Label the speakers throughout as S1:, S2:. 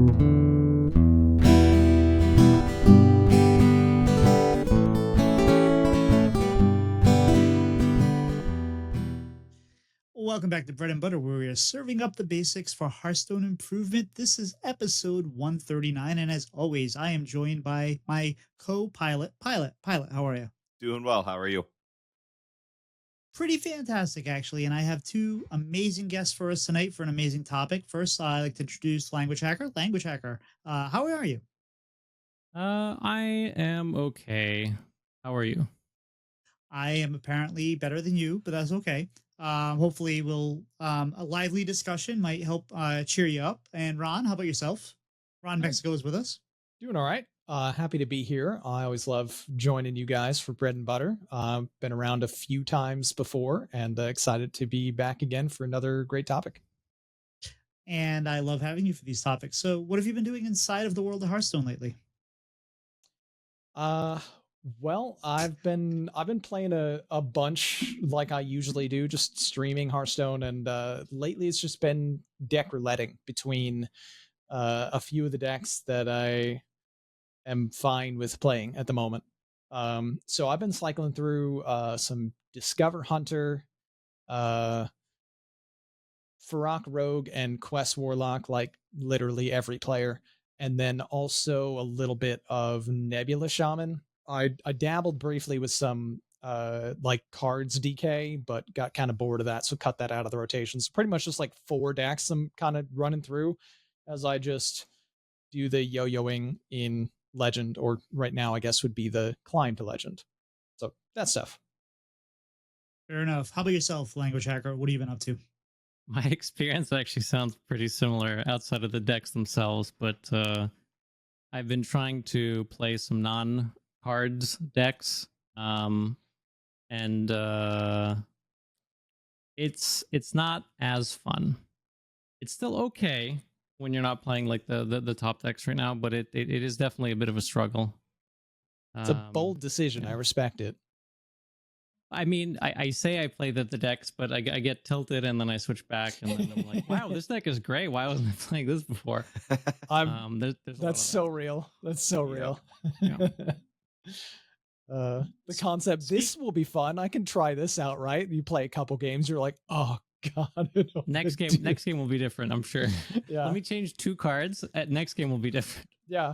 S1: Welcome back to Bread and Butter, where we are serving up the basics for Hearthstone improvement. This is episode 139, and as always, I am joined by my co-pilot, Pylet. Pylet, how are you?
S2: Doing well. How are you?
S1: Pretty fantastic, actually, and I have two amazing guests for us tonight for an amazing topic. First, I'd like to introduce Language Hacker. Language Hacker, how are you?
S3: I am okay. How are you?
S1: I am apparently better than you, but that's okay. Hopefully, a lively discussion might help cheer you up. And Ron, how about yourself? Ron Mexico is with us.
S4: Doing all right. Happy to be here. I always love joining you guys for Bread and Butter. Been around a few times before and excited to be back again for another great topic.
S1: And I love having you for these topics. So what have you been doing inside of the world of Hearthstone lately?
S4: Well, I've been playing a bunch like I usually do, just streaming Hearthstone, and lately it's just been deck rouletting between a few of the decks that I am fine with playing at the moment. So I've been cycling through some Discover Hunter, Farrak Rogue, and Quest Warlock, like literally every player, and then also a little bit of Nebula Shaman. I dabbled briefly with some like cards DK, but got kind of bored of that, so cut that out of the rotation. So pretty much just like 4 decks I'm kind of running through as I just do the yo-yoing in Legend, or right now I guess would be the climb to Legend. So that stuff.
S1: Fair enough. How about yourself, Language Hacker? What have you been up to?
S3: My experience actually sounds pretty similar outside of the decks themselves, but I've been trying to play some non-cards decks, and it's not as fun. It's still okay when you're not playing like the top decks right now, but it is definitely a bit of a struggle.
S4: It's a bold decision. Yeah. I respect it.
S3: I mean, I say I play the decks, but I get tilted and then I switch back, and then I'm like, wow, this deck is great. Why wasn't I playing this before?
S4: That's so real. That's so real.
S3: Yeah.
S4: The concept, this will be fun. I can try this out, right? You play a couple games, you're like, oh god.
S3: Next game will be different, I'm sure.
S4: Yeah.
S3: Let me change 2 cards. Next game will be different.
S4: Yeah.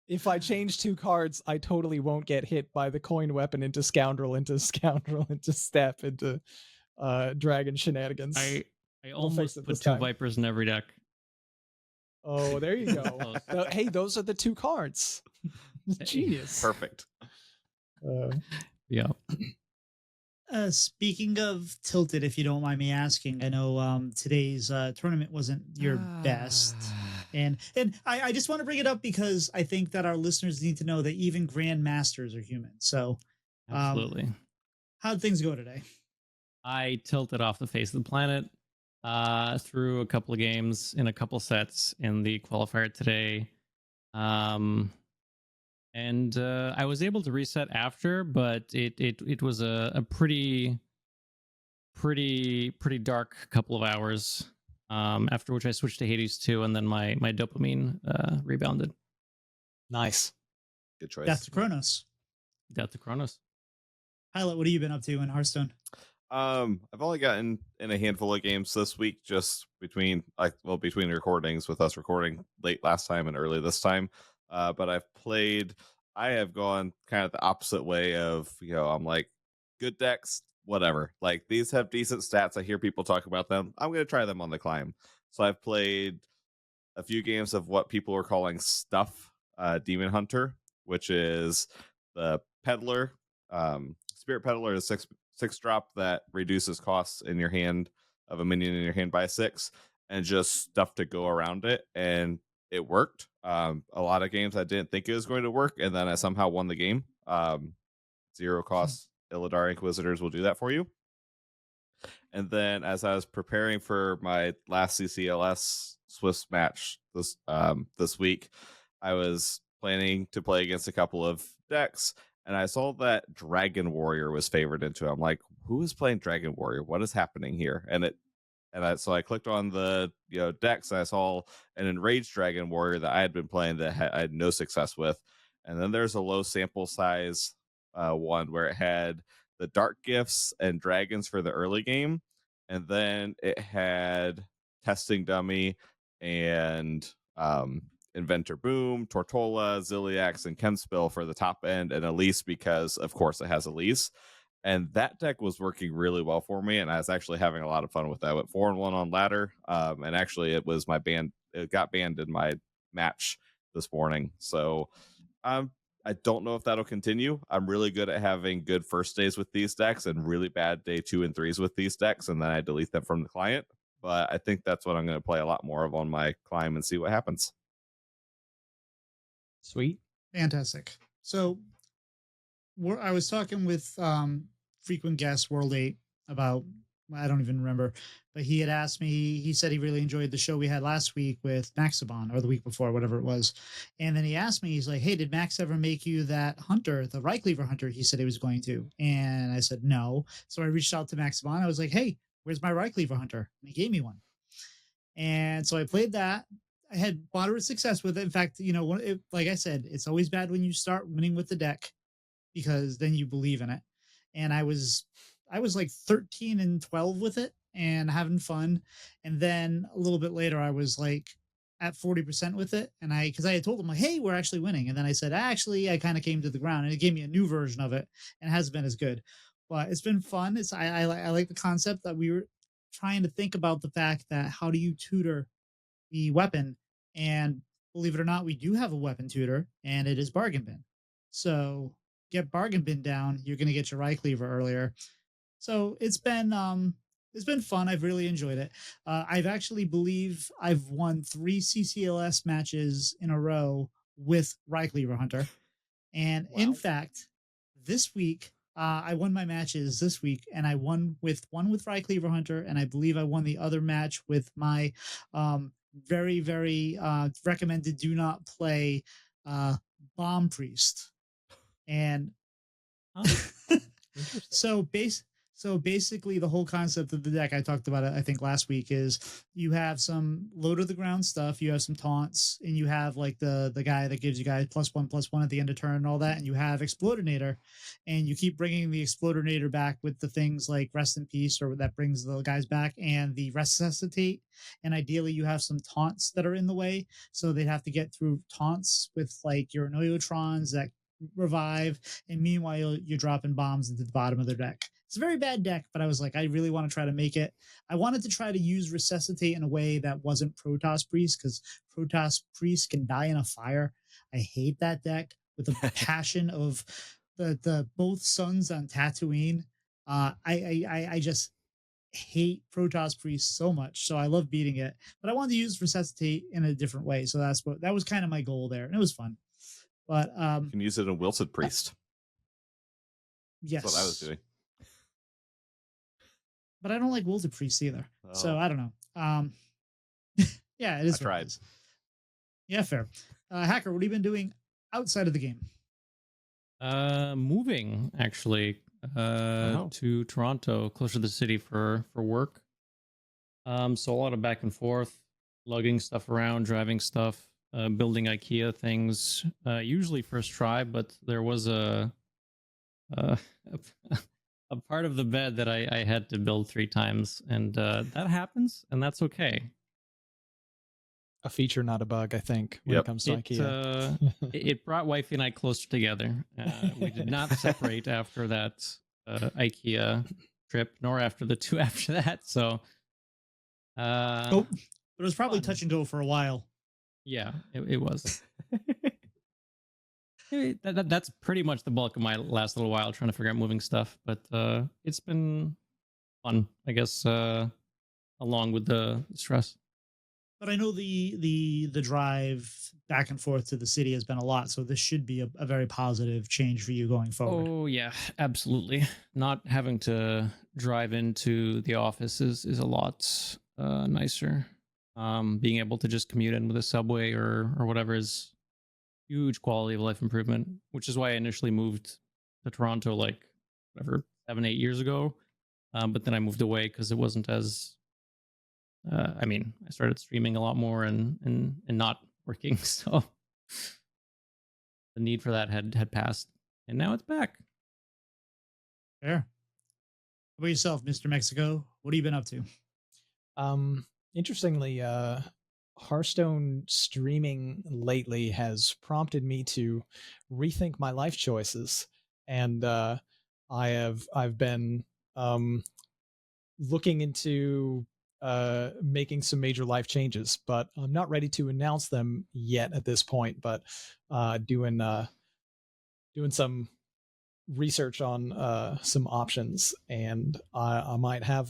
S4: If I change 2 cards, I totally won't get hit by the coin weapon into scoundrel, into step, into dragon shenanigans.
S3: I almost put 2 vipers in every deck.
S4: Oh, there you go. Hey, those are the 2 cards. Genius.
S2: Perfect.
S3: Yeah.
S1: Speaking of tilted, if you don't mind me asking, I know today's tournament wasn't your best. And I just want to bring it up because I think that our listeners need to know that even grandmasters are human. So
S3: absolutely.
S1: How'd things go today?
S3: I tilted off the face of the planet through a couple of games in a couple sets in the qualifier today. And I was able to reset after, but it was a pretty dark couple of hours. After which I switched to Hades 2, and then my dopamine rebounded.
S4: Nice.
S2: Good choice.
S1: Death to Kronos. Pylet, what have you been up to in Hearthstone?
S2: I've only gotten in a handful of games this week, just between recordings, with us recording late last time and early this time. But I have gone kind of the opposite way of, I'm like, good decks, whatever. Like, these have decent stats. I hear people talk about them. I'm going to try them on the climb. So I've played a few games of what people are calling Stuff Demon Hunter, which is the Peddler. Spirit Peddler is 6 drop that reduces costs in your hand of a minion in your hand by 6, and just stuff to go around it. And it worked. A lot of games I didn't think it was going to work, and then I somehow won the game. 0 cost Illidar Inquisitors will do that for you. And then as I was preparing for my last CCLS Swiss match this week, I was planning to play against a couple of decks, and I saw that Dragon Warrior was favored into it. I'm like, who is playing Dragon Warrior? What is happening here? And it And so I clicked on the decks, and I saw an Enraged Dragon Warrior that I had been playing that I had no success with. And then there's a low sample size one where it had the Dark Gifts and Dragons for the early game, and then it had Testing Dummy and Inventor Boom, Tortola, Ziliax, and Chemspill for the top end, and Elise because, of course, it has Elise. And that deck was working really well for me, and I was actually having a lot of fun with that. I went 4-1 on ladder, and actually it was my ban. It got banned in my match this morning. So I don't know if that'll continue. I'm really good at having good first days with these decks and really bad day 2 and 3s with these decks, and then I delete them from the client. But I think that's what I'm going to play a lot more of on my climb and see what happens.
S4: Sweet.
S1: Fantastic. So I was talking with frequent guest World 8 about, I don't even remember, but he had asked me, he said he really enjoyed the show we had last week with Maxibon, or the week before, whatever it was. And then he asked me, he's like, hey, did Max ever make you that hunter, the Rycleaver hunter he said he was going to? And I said, no. So I reached out to Maxibon. I was like, hey, where's my Rycleaver hunter? And he gave me one. And so I played that. I had moderate success with it. In fact, like I said, it's always bad when you start winning with the deck, because then you believe in it. And I was like 13 and 12 with it and having fun. And then a little bit later, I was like at 40% with it. And because I had told them, like, hey, we're actually winning. And then I said, actually, I kind of came to the ground, and it gave me a new version of it, and it hasn't been as good, but it's been fun. I like the concept that we were trying to think about the fact that how do you tutor the weapon? And believe it or not, we do have a weapon tutor, and it is Bargain Bin. So get Bargain Bin down, you're going to get your Rycleaver earlier. So it's been fun. I've really enjoyed it. I've actually believe I've won 3 CCLS matches in a row with Rycleaver Hunter. And in fact, this week, I won my matches this week, and I won with Rycleaver Hunter, and I believe I won the other match with my very, very recommended do not play Bomb Priest. And so basically the whole concept of the deck, I talked about it I think last week, is you have some low to the ground stuff, you have some taunts, and you have like the guy that gives you guys +1/+1 at the end of turn and all that, and you have Explodinator, and you keep bringing the Explodinator back with the things like Rest in Peace, or that brings the guys back, and the Resuscitate, and ideally you have some taunts that are in the way, so they'd have to get through taunts with like your Noyotrons that revive, and meanwhile you're dropping bombs into the bottom of their deck. It's a very bad deck, but I was like, I really want to try to make it. I wanted to try to use Resuscitate in a way that wasn't Protoss Priest, because Protoss Priest can die in a fire. I hate that deck with a passion of the both suns on Tatooine. I just hate Protoss Priest so much, so I love beating it. But I wanted to use Resuscitate in a different way, so that was kind of my goal there, and it was fun. But
S2: you can use it in Wilted Priest.
S1: Yes,
S2: that's what I was doing.
S1: But I don't like Wilted Priest either. Oh. So I don't know. Yeah, it is.
S2: I tried.
S1: Yeah, fair. Hacker, what have you been doing outside of the game?
S3: Moving actually to Toronto, closer to the city for work. So a lot of back and forth, lugging stuff around, driving stuff, building IKEA things. Usually first try, but there was a part of the bed that I had to build 3 times, and that happens, and that's okay.
S4: A feature, not a bug, I think, when it comes to IKEA.
S3: It brought wifey and I closer together. We did not separate after that IKEA trip, nor after the 2 after that. So,
S1: but it was probably touch and go for a while.
S3: Yeah, it was. That's pretty much the bulk of my last little while trying to figure out moving stuff, but it's been fun, I guess, along with the stress.
S1: But I know the drive back and forth to the city has been a lot, so this should be a very positive change for you going forward.
S3: Oh yeah, absolutely. Not having to drive into the office is a lot nicer. Being able to just commute in with a subway or whatever is huge quality of life improvement, which is why I initially moved to Toronto like 7-8 years ago, but then I moved away because it wasn't as I mean, I started streaming a lot more and not working, so the need for that had passed, and now it's back.
S1: Fair. How about yourself, Mr. Mexico? What have you been up to?
S4: Interestingly, Hearthstone streaming lately has prompted me to rethink my life choices, and I've been um, looking into making some major life changes, but I'm not ready to announce them yet at this point. But doing some research on some options, and I might have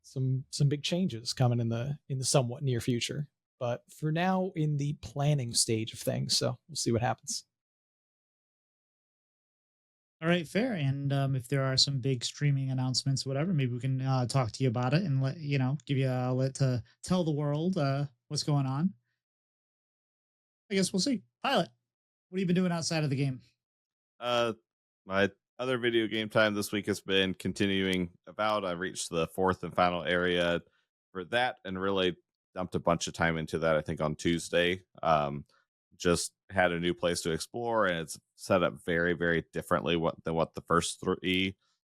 S4: some big changes coming in the somewhat near future. But for now, in the planning stage of things, so we'll see what happens.
S1: All right, fair. And if there are some big streaming announcements, whatever, maybe we can talk to you about it and let give you a outlet to tell the world what's going on. I guess we'll see. Pilot, what have you been doing outside of the game?
S2: My other video game time this week has been continuing about. I reached the fourth and final area for that and really dumped a bunch of time into that, I think, on Tuesday. Just had a new place to explore, and it's set up very, very differently than what the first three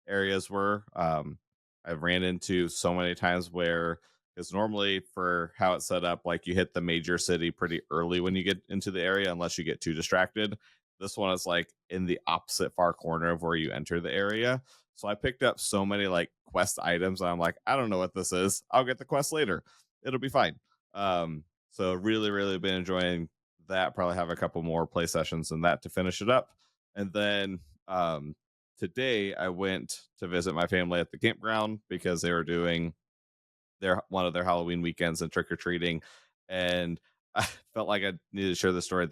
S2: areas were. I ran into so many times where, because normally for how it's set up, like you hit the major city pretty early when you get into the area, unless you get too distracted. This one is like in the opposite far corner of where you enter the area. So I picked up so many like quest items. And I'm like, I don't know what this is. I'll get the quest later. It'll be fine. So really, really been enjoying that. Probably have a couple more play sessions and that to finish it up. And then today I went to visit my family at the campground because they were doing one of their Halloween weekends and trick or treating. And I felt like I needed to share the story.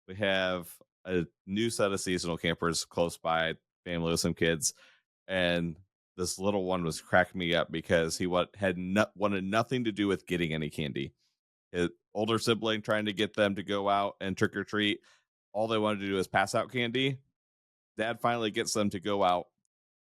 S2: We have a new set of seasonal campers close by, family with some kids, and this little one was cracking me up because he wanted nothing to do with getting any candy. His older sibling trying to get them to go out and trick or treat. All they wanted to do is pass out candy. Dad finally gets them to go out.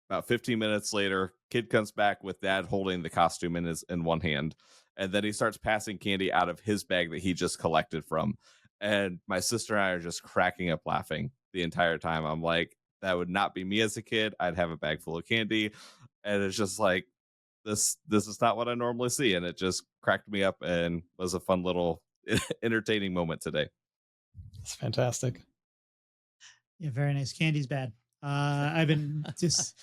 S2: About 15 minutes later, kid comes back with dad holding the costume in one hand, and then he starts passing candy out of his bag that he just collected from. And my sister and I are just cracking up laughing the entire time. I'm like, that would not be me as a kid. I'd have a bag full of candy, and it's just like this is not what I normally see, and it just cracked me up and was a fun little entertaining moment today.
S4: It's fantastic.
S1: Yeah, very nice. Candy's bad. I've been just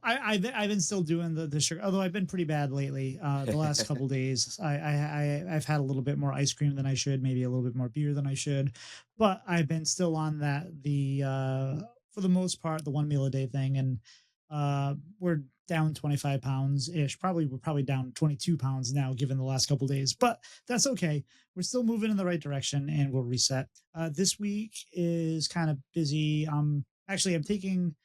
S1: I've been still doing the sugar, although I've been pretty bad lately. The last couple days, I've had a little bit more ice cream than I should, maybe a little bit more beer than I should, but I've been still on the for the most part the one meal a day thing, and we're down 25 pounds ish. We're probably down 22 pounds now, given the last couple days, but that's okay. We're still moving in the right direction, and we'll reset. This week is kind of busy. Actually, I'm taking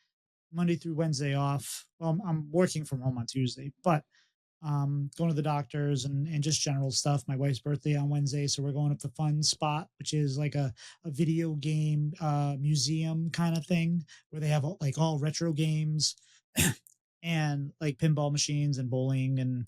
S1: Monday through Wednesday off. Well, I'm working from home on Tuesday, but going to the doctors and just general stuff. My wife's birthday on Wednesday, so we're going up to Fun Spot, which is like a video game museum kind of thing where they have like all retro games and like pinball machines and bowling and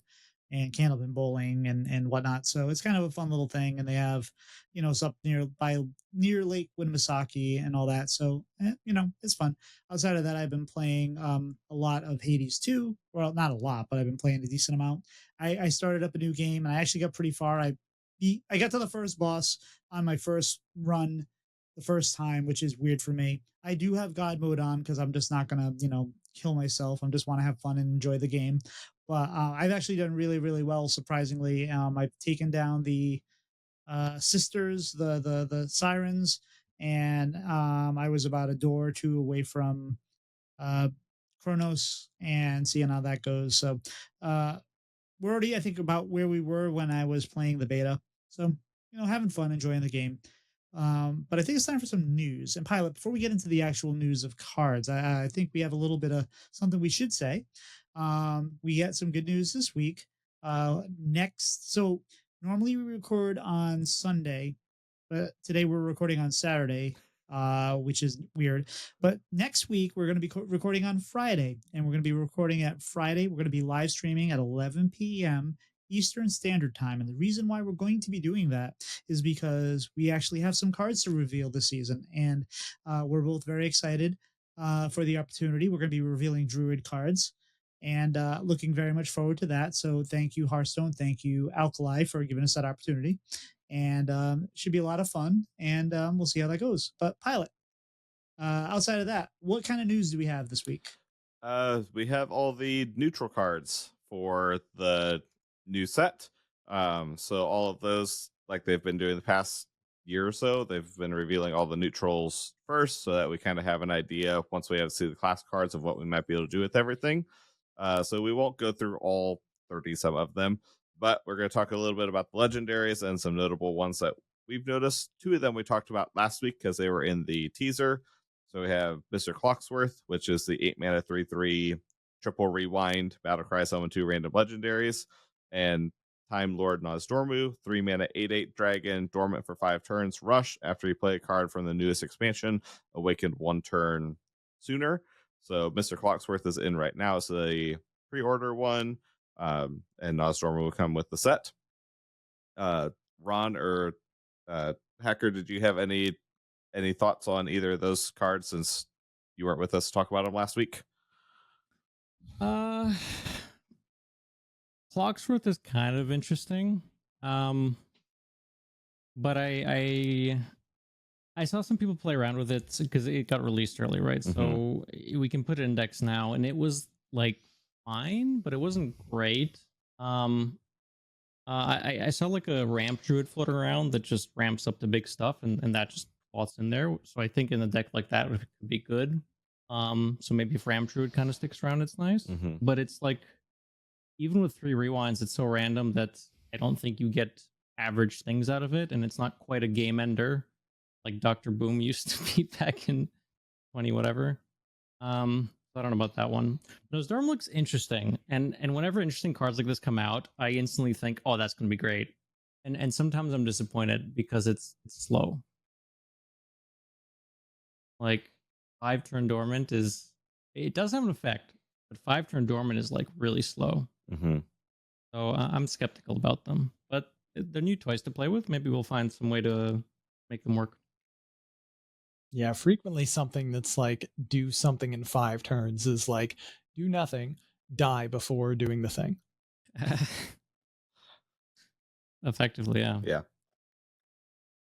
S1: candlepin bowling and whatnot. So it's kind of a fun little thing, and they have it's up near Lake Winnipesaukee and all that. So it's fun. Outside of that, I've been playing a lot of Hades 2. Well, not a lot, but I've been playing a decent amount. I started up a new game and I actually got pretty far. I got to the first boss on my first run the first time, which is weird for me. I do have God mode on because I'm just not gonna kill myself. I just want to have fun and enjoy the game. But I've actually done really, really well, surprisingly. I've taken down the sisters, the sirens, and I was about a door or two away from uh, Kronos and seeing how that goes. So we're already, I think, about where we were when I was playing the beta. So having fun, enjoying the game. But I think it's time for some news. And Pilot, before we get into the actual news of cards, I think we have a little bit of something we should say. We get some good news this week. Next, so normally we record on Sunday, but today we're recording on Saturday, which is weird. But next week we're going to be recording on Friday, and we're going to be recording at Friday. We're going to be live streaming at 11 p.m. Eastern Standard Time. And the reason why we're going to be doing that is because we actually have some cards to reveal this season. And we're both very excited for the opportunity. We're going to be revealing Druid cards and looking very much forward to that. So thank you, Hearthstone. Thank you, Alkali, for giving us that opportunity. And it should be a lot of fun. And we'll see how that goes. But Pilot, outside of that, what kind of news do we have this week?
S2: We have all the neutral cards for the new set. So all of those, like they've been doing the past year or so, they've been revealing all the neutrals first, so that we kind of have an idea once we have to see the class cards of what we might be able to do with everything. So we won't go through all 30 some of them, but we're going to talk a little bit about the legendaries and some notable ones that we've noticed. Two of them we talked about last week because they were in the teaser. So we have Mr. Clocksworth, which is the 8 mana 3/3 triple rewind Battlecry summon 2 random legendaries, and Time Lord Nozdormu, 3 mana 8/8 dragon, dormant for 5 turns, rush after you play a card from the newest expansion, awakened 1 turn sooner. So Mr. Clocksworth is in right now. It's a pre-order one, and Nozdormu will come with the set. Ron or Hacker, did you have any thoughts on either of those cards since you weren't with us to talk about them last week?
S3: Clocksworth is kind of interesting. But I saw some people play around with it because it got released early, right? So we can put it in decks now, and it was like fine, but it wasn't great. I saw like a ramp druid floating around that just ramps up the big stuff, and that just slots in there. So I think in a deck like that, it could be good. So maybe if ramp druid kind of sticks around, it's nice. But it's like, even with 3 rewinds, it's so random that I don't think you get average things out of it, and it's not quite a game ender like Dr. Boom used to be back in 20 whatever. So I don't know about that one. Nozdorm looks interesting, and whenever interesting cards like this come out, I instantly think, oh, that's going to be great. And sometimes I'm disappointed because it's slow. Like 5-turn dormant it does have an effect, but 5-turn dormant is like really slow. So I'm skeptical about them, but they're new toys to play with. Maybe we'll find some way to make them work.
S4: Yeah, frequently something that's like do something in 5 turns is like do nothing, die before doing the thing.
S3: Effectively, yeah.
S2: Yeah.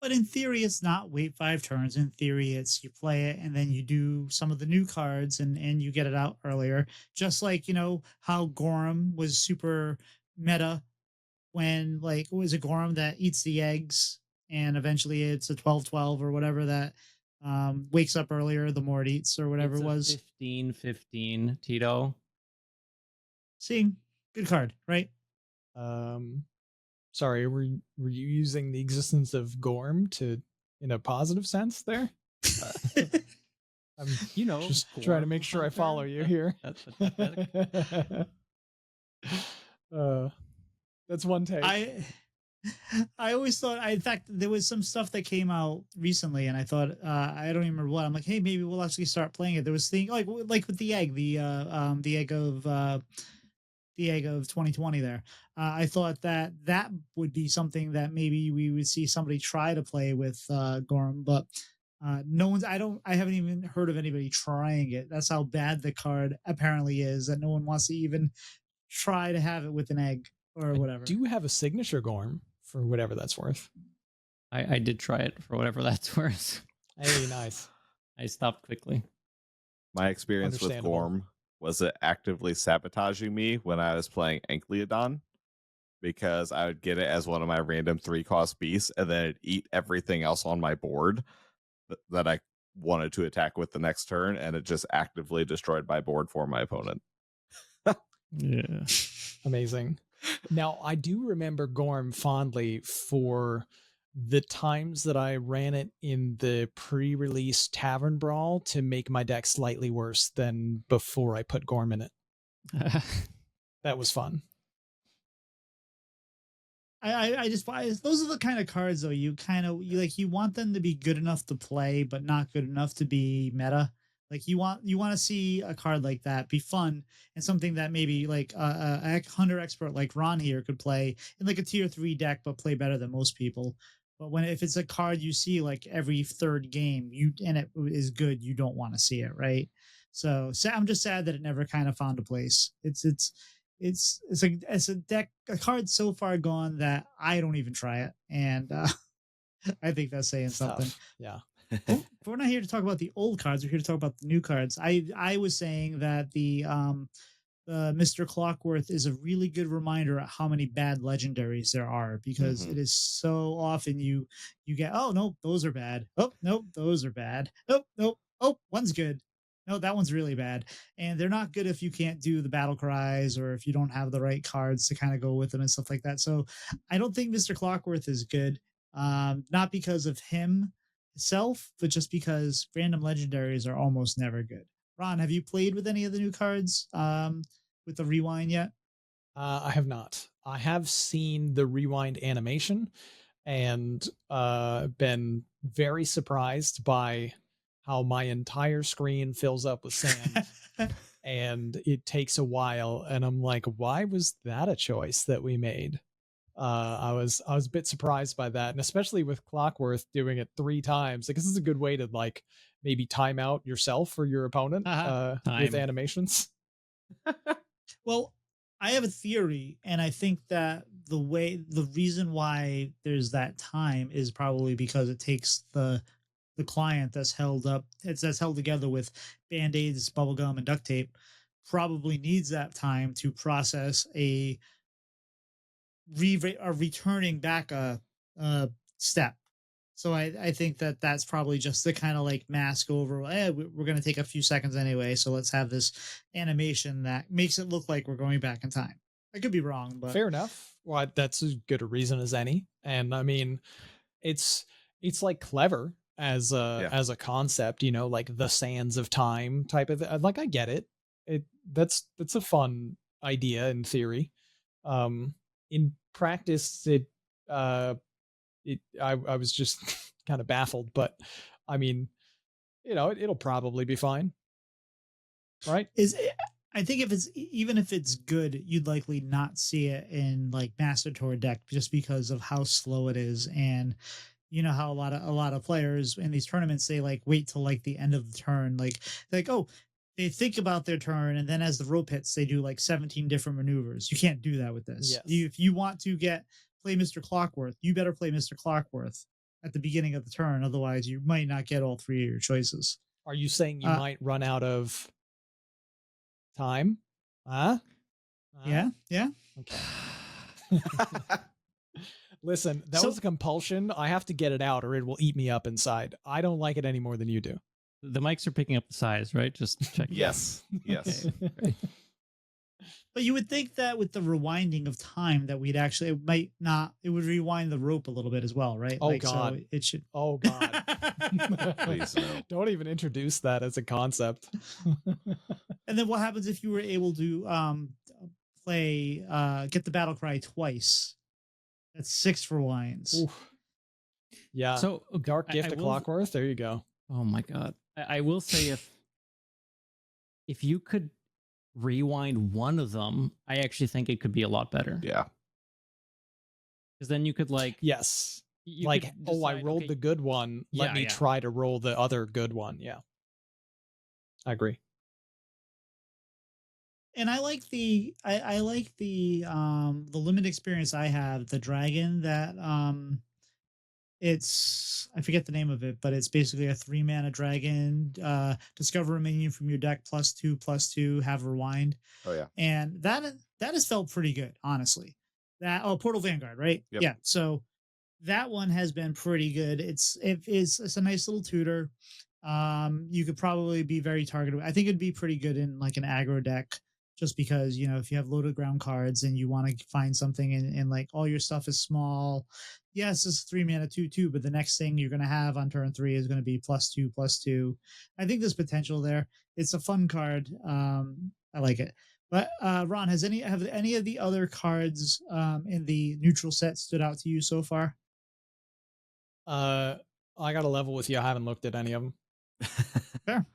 S1: But in theory, it's not wait 5 turns. In theory, it's you play it and then you do some of the new cards and you get it out earlier. Just like, how Gorham was super meta when, like, was it Gorham that eats the eggs and eventually it's a 12/12 or whatever that wakes up earlier the more it eats or whatever
S3: It's
S1: it was.
S3: 15/15, Tito.
S1: See, good card, right?
S4: Sorry, were you using the existence of Gorm in a positive sense there? I'm just trying to make sure I follow you here.
S3: That's pathetic.
S4: That's one take.
S1: I always thought, in fact, there was some stuff that came out recently, and I thought, I don't even remember what. I'm like, hey, maybe we'll actually start playing it. There was thing like with the egg, the egg of 2020 there. I thought that would be something that maybe we would see somebody try to play with Gorham, but no one's. I haven't even heard of anybody trying it. That's how bad the card apparently is, that no one wants to even try to have it with an egg or whatever.
S4: I do have a signature Gorm for whatever that's worth.
S3: I did try it for whatever that's worth.
S4: Hey, nice.
S3: I stopped quickly.
S2: My experience with Gorm was it actively sabotaging me when I was playing Ankleodon, because I would get it as one of my random 3-cost beasts, and then it'd eat everything else on my board that I wanted to attack with the next turn, and it just actively destroyed my board for my opponent.
S3: Yeah.
S4: Amazing. Now, I do remember Gorm fondly for the times that I ran it in the pre-release Tavern Brawl to make my deck slightly worse than before I put Gorm in it. That was fun.
S1: I just those are the kind of cards though you want them to be good enough to play but not good enough to be meta. Like you want to see a card like that be fun and something that maybe like a hunter expert like Ron here could play in like a tier 3 deck, but play better than most people. But if it's a card you see like every third game, and it is good, you don't want to see it, right? So I'm just sad that it never kind of found a place. It's a card so far gone that I don't even try it, and I think that's saying something.
S4: Tough. Yeah.
S1: But we're not here to talk about the old cards. We're here to talk about the new cards. I was saying that the Mr. Clockworth is a really good reminder of how many bad legendaries there are, because it is so often you get, oh nope, those are bad. Oh nope, those are bad. Nope. Oh, one's good. No, that one's really bad. And they're not good if you can't do the battle cries or if you don't have the right cards to kind of go with them and stuff like that. So I don't think Mr. Clockworth is good. Not because of him himself, but just because random legendaries are almost never good. Ron, have you played with any of the new cards with the rewind yet?
S4: I have not. I have seen the rewind animation and been very surprised by how my entire screen fills up with sand and it takes a while. And I'm like, why was that a choice that we made? I was a bit surprised by that, and especially with Clockworth doing it 3 times. Like, this is a good way to like maybe time out yourself or your opponent with animations.
S1: Well, I have a theory, and I think that the reason why there's that time is probably because it takes the client that's held together with band-aids, bubblegum, and duct tape, probably needs that time to process a returning back a step. So I think that that's probably just the kind of like mask over, we're going to take a few seconds anyway, so let's have this animation that makes it look like we're going back in time. I could be wrong, but
S4: fair enough. Well, that's as good a reason as any. And I mean, it's like clever as a concept, you know, like the sands of time type of like, I get it. That's a fun idea in theory. In practice, I was just kind of baffled, but I mean, you know, it'll probably be fine, right?
S1: I think even if it's good, you'd likely not see it in like Master Tour deck just because of how slow it is. And you know how a lot of players in these tournaments, they like wait till like the end of the turn, like oh, they think about their turn, and then as the rope hits, they do like 17 different maneuvers. You can't do that with this.
S4: Yes.
S1: If you want to play Mr. Clockworth, you better play Mr. Clockworth at the beginning of the turn. Otherwise, you might not get all 3 of your choices.
S4: Are you saying you might run out of time?
S1: Yeah.
S4: Okay. Listen, that was a compulsion. I have to get it out or it will eat me up inside. I don't like it any more than you do.
S3: The mics are picking up the size, right? Just check.
S2: Yes.
S3: Okay.
S1: But you would think that with the rewinding of time that we'd actually, it would rewind the rope a little bit as well, right?
S4: Oh, God.
S1: So it should.
S4: Oh, God.
S2: Please, no.
S4: Don't even introduce that as a concept.
S1: And then what happens if you were able to get the battle cry twice? That's 6 rewinds.
S4: Oof. Yeah.
S3: So
S4: Dark Gift of Clockworth. There you go.
S3: Oh my God. I will say if you could rewind one of them, I actually think it could be a lot better.
S2: Yeah.
S3: Because then you could
S4: yes.
S3: You
S4: like,
S3: could
S4: oh, I
S3: decide,
S4: rolled
S3: okay,
S4: the good one. Let me try to roll the other good one. Yeah. I agree.
S1: And I like the limited experience I have, the dragon that I forget the name of it, but it's basically a 3-mana dragon. Discover a minion from your deck +2/+2, have rewind.
S2: Oh yeah.
S1: And that has felt pretty good, honestly. Portal Vanguard, right?
S2: Yep.
S1: Yeah. So that one has been pretty good. It's a nice little tutor. You could probably be very targeted. I think it'd be pretty good in like an aggro deck, just because, you know, if you have loaded ground cards and you want to find something and like all your stuff is small, yes, it's 3-mana 2/2, but the next thing you're going to have on turn 3 is going to be +2/+2. I think there's potential there. It's a fun card. I like it. But Ron, have any of the other cards in the neutral set stood out to you so far?
S4: I got a level with you. I haven't looked at any of them.
S1: Fair.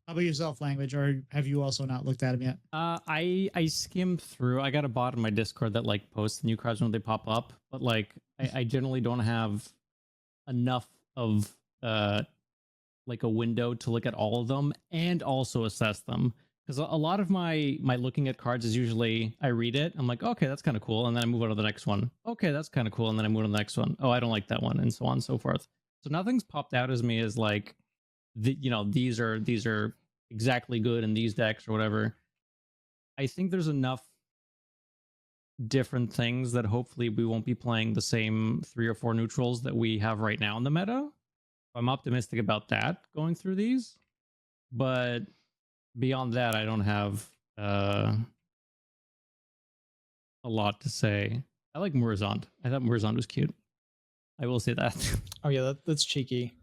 S1: How about yourself, Language, or have you also not looked at them yet?
S3: I skimmed through. I got a bot in my Discord that like posts the new cards when they pop up, but like I generally don't have enough of like a window to look at all of them and also assess them. Because a lot of my looking at cards is usually I read it, I'm like, okay, that's kind of cool, and then I move on to the next one. Okay, that's kind of cool, and then I move on to the next one. Oh, I don't like that one, and so on and so forth. So nothing's popped out as me as like, these are exactly good in these decks or whatever. I think there's enough different things that hopefully we won't be playing the same 3 or 4 neutrals that we have right now in the meta. I'm optimistic about that going through these, but beyond that, I don't have a lot to say. I like Murazond. I thought Murazond was cute. I will say that.
S4: Oh yeah, that's cheeky.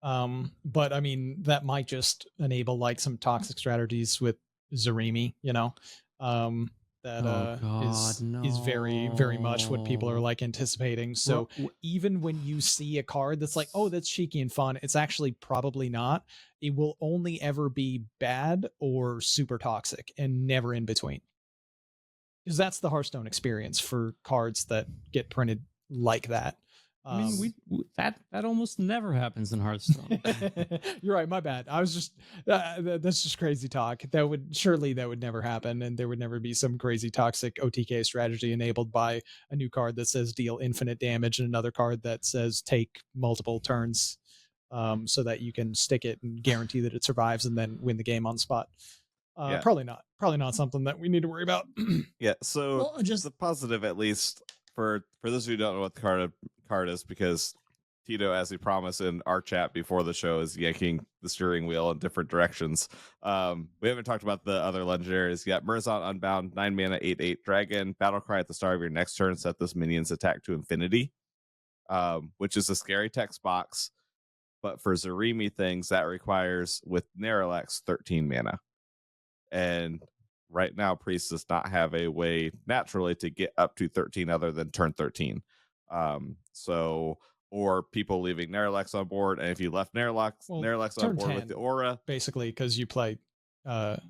S4: But I mean, that might just enable like some toxic strategies with Zarimi, that is very, very much what people are like anticipating. So even when you see a card that's like, oh, that's cheeky and fun, it's actually probably not. It will only ever be bad or super toxic and never in between. Because that's the Hearthstone experience for cards that get printed like that.
S3: I mean, that almost never happens in Hearthstone.
S4: You're right. My bad. I was just that's just crazy talk. That would never happen, and there would never be some crazy toxic OTK strategy enabled by a new card that says deal infinite damage and another card that says take multiple turns, so that you can stick it and guarantee that it survives and then win the game on the spot.
S2: Yeah.
S4: Probably not something that we need to worry about.
S2: Yeah. So
S1: Well,
S2: just the positive, at least for those who don't know what the card is, because Tito, as he promised in our chat before the show, is yanking the steering wheel in different directions. We haven't talked about the other legendaries yet. Murazond Unbound, 9 mana, 8/8 dragon. Battle cry at the start of your next turn. Set this minion's attack to infinity, which is a scary text box. But for Zarimi things, that requires with Naralax 13 mana. And right now, Priest does not have a way naturally to get up to 13 other than turn 13. Or people leaving Naralax on board, and if you left Naralax on board with the aura,
S4: basically, because you play the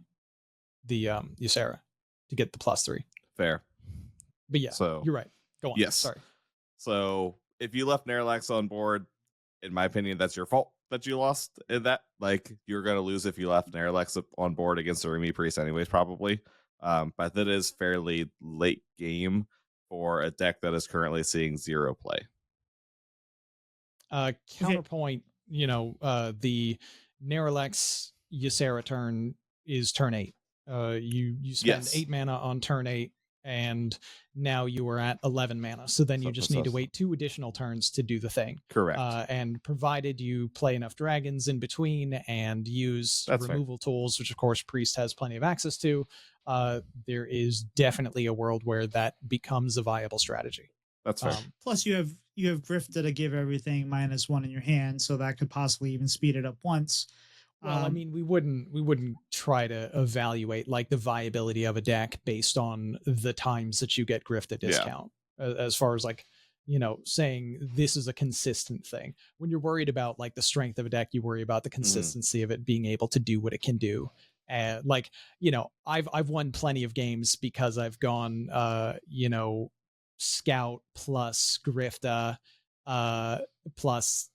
S4: Ysera to get the +3.
S2: Fair.
S4: But yeah, so you're right. Go on.
S2: Yes.
S4: Sorry.
S2: So if you left Naralax on board, in my opinion, that's your fault that you lost in that. Like, you're going to lose if you left Naralax on board against the Remy Priest anyways, probably. But that is fairly late game for a deck that is currently seeing 0 play.
S4: Counterpoint, the Naralax Ysera turn is turn 8. You spend 8 mana on turn 8, and now you are at 11 mana. So then you just need to wait 2 additional turns to do the thing.
S2: Correct.
S4: And provided you play enough dragons in between and use removal tools, which of course Priest has plenty of access to, there is definitely a world where that becomes a viable strategy.
S2: That's fair.
S1: Plus, you have Grift to give everything -1 in your hand, so that could possibly even speed it up once.
S4: Well, I mean, we wouldn't try to evaluate like the viability of a deck based on the times that you get Grift at discount. As far as like, saying this is a consistent thing. When you're worried about like the strength of a deck, you worry about the consistency of it being able to do what it can do. And like, I've won plenty of games because I've gone, Scout plus Grifta, plus,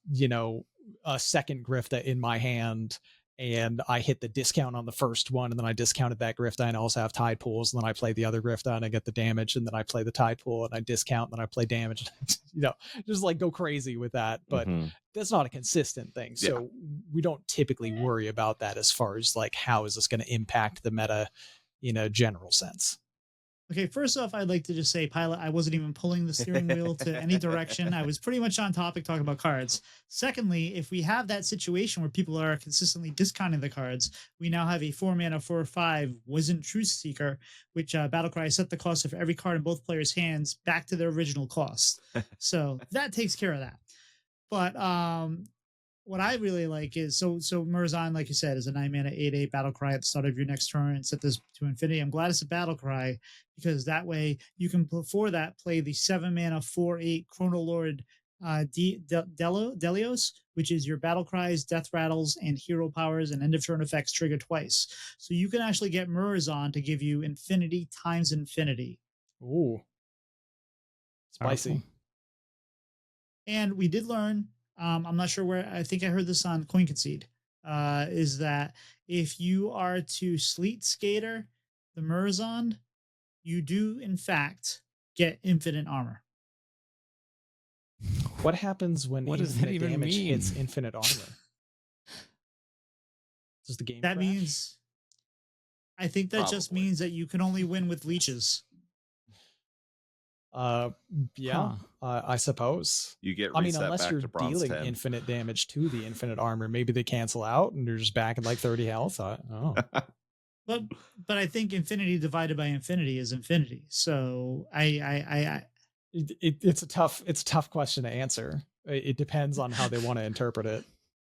S4: a second Grifta in my hand, and I hit the discount on the first one, and then I discounted that Grifta, and I also have Tide Pools, and then I play the other Grifta, and I get the damage, and then I play the Tide Pool, and I discount, and then I play damage. Just like go crazy with that, but that's not a consistent thing. So we don't typically worry about that as far as like how is this going to impact the meta in a general sense.
S1: Okay, first off, I'd like to just say, Pylet, I wasn't even pulling the steering wheel to any direction. I was pretty much on topic talking about cards. Secondly, if we have that situation where people are consistently discounting the cards, we now have a 4 mana 4/5 Wasn't Truth Seeker, which Battlecry set the cost of every card in both players' hands back to their original cost. So that takes care of that. But what I really like is so Murazond, like you said, is a 9 mana 8/8 battle cry at the start of your next turn and set this to infinity. I'm glad it's a battle cry because that way you can before that play the 7 mana 4/8 Chrono Lord Delios, which is your battle cries, death rattles, and hero powers and end of turn effects trigger twice. So you can actually get mirrors on to give you infinity times infinity.
S4: Ooh, spicy.
S3: Powerful.
S1: And we did learn, I'm not sure where, I think I heard this on Coin Concede, is that if you are to Sleet Skater the Murazond, you do, in fact, get infinite armor.
S4: What happens when
S3: What does that
S4: infinite
S3: even
S4: damage
S3: mean?
S4: hits infinite armor? Does the game
S1: That
S4: crash?
S1: means, I think that just
S2: Probably.
S1: means that you can only win with leeches.
S4: Yeah,
S3: Huh.
S4: I suppose.
S2: You get
S4: I mean,
S2: reset
S4: unless
S2: back
S4: you're
S2: to bronze
S4: dealing
S2: 10.
S4: infinite damage to the infinite armor, maybe they cancel out and you're just back at like 30 health. Oh,
S1: But I think infinity divided by infinity is infinity. So
S4: it's a tough question to answer. It depends on how they want to interpret it,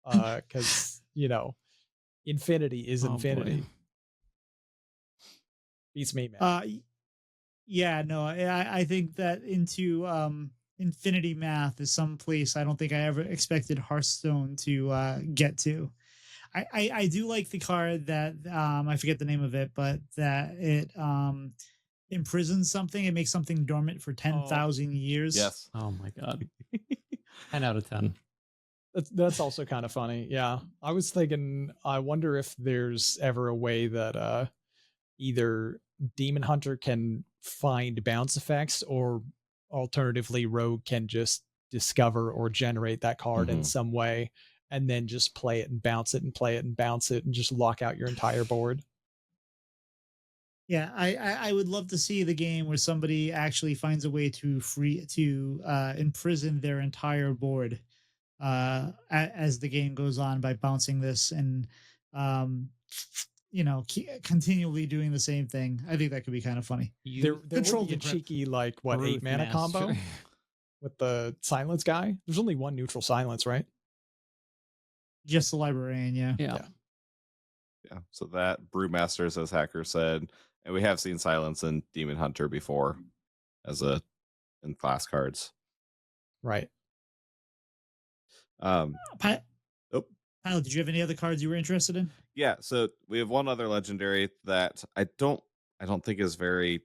S4: because infinity is
S3: Oh, boy.
S4: infinity. Beats me, man.
S1: Yeah, no, I think that into infinity math is some place I don't think I ever expected Hearthstone to get to. I do like the card that I forget the name of it, but that it imprisons something. It makes something dormant for 10,000 years.
S2: Yes.
S3: Oh my god. 10 out of 10.
S4: That's also kind of funny. Yeah, I was thinking, I wonder if there's ever a way that either Demon Hunter can find bounce effects, or alternatively Rogue can just discover or generate that card in
S2: Mhm.
S4: some way and then just play it and bounce it and play it and bounce it and just lock out your entire board.
S1: Yeah, I would love to see the game where somebody actually finds a way to imprison their entire board as the game goes on by bouncing this and continually doing the same thing. I think that could be kind of funny.
S4: There
S1: Control
S4: would be a
S1: the grip.
S4: cheeky, like, what, 8 mana
S3: Master.
S4: combo with the silence guy. There's only one neutral silence, right?
S1: Just the librarian, yeah.
S3: Yeah.
S2: Yeah. So that Brewmasters, as Hacker said, and we have seen Silence and Demon Hunter before in class cards.
S4: Right.
S1: Pylet, did you have any other cards you were interested in?
S2: Yeah, so we have one other legendary that I don't think is very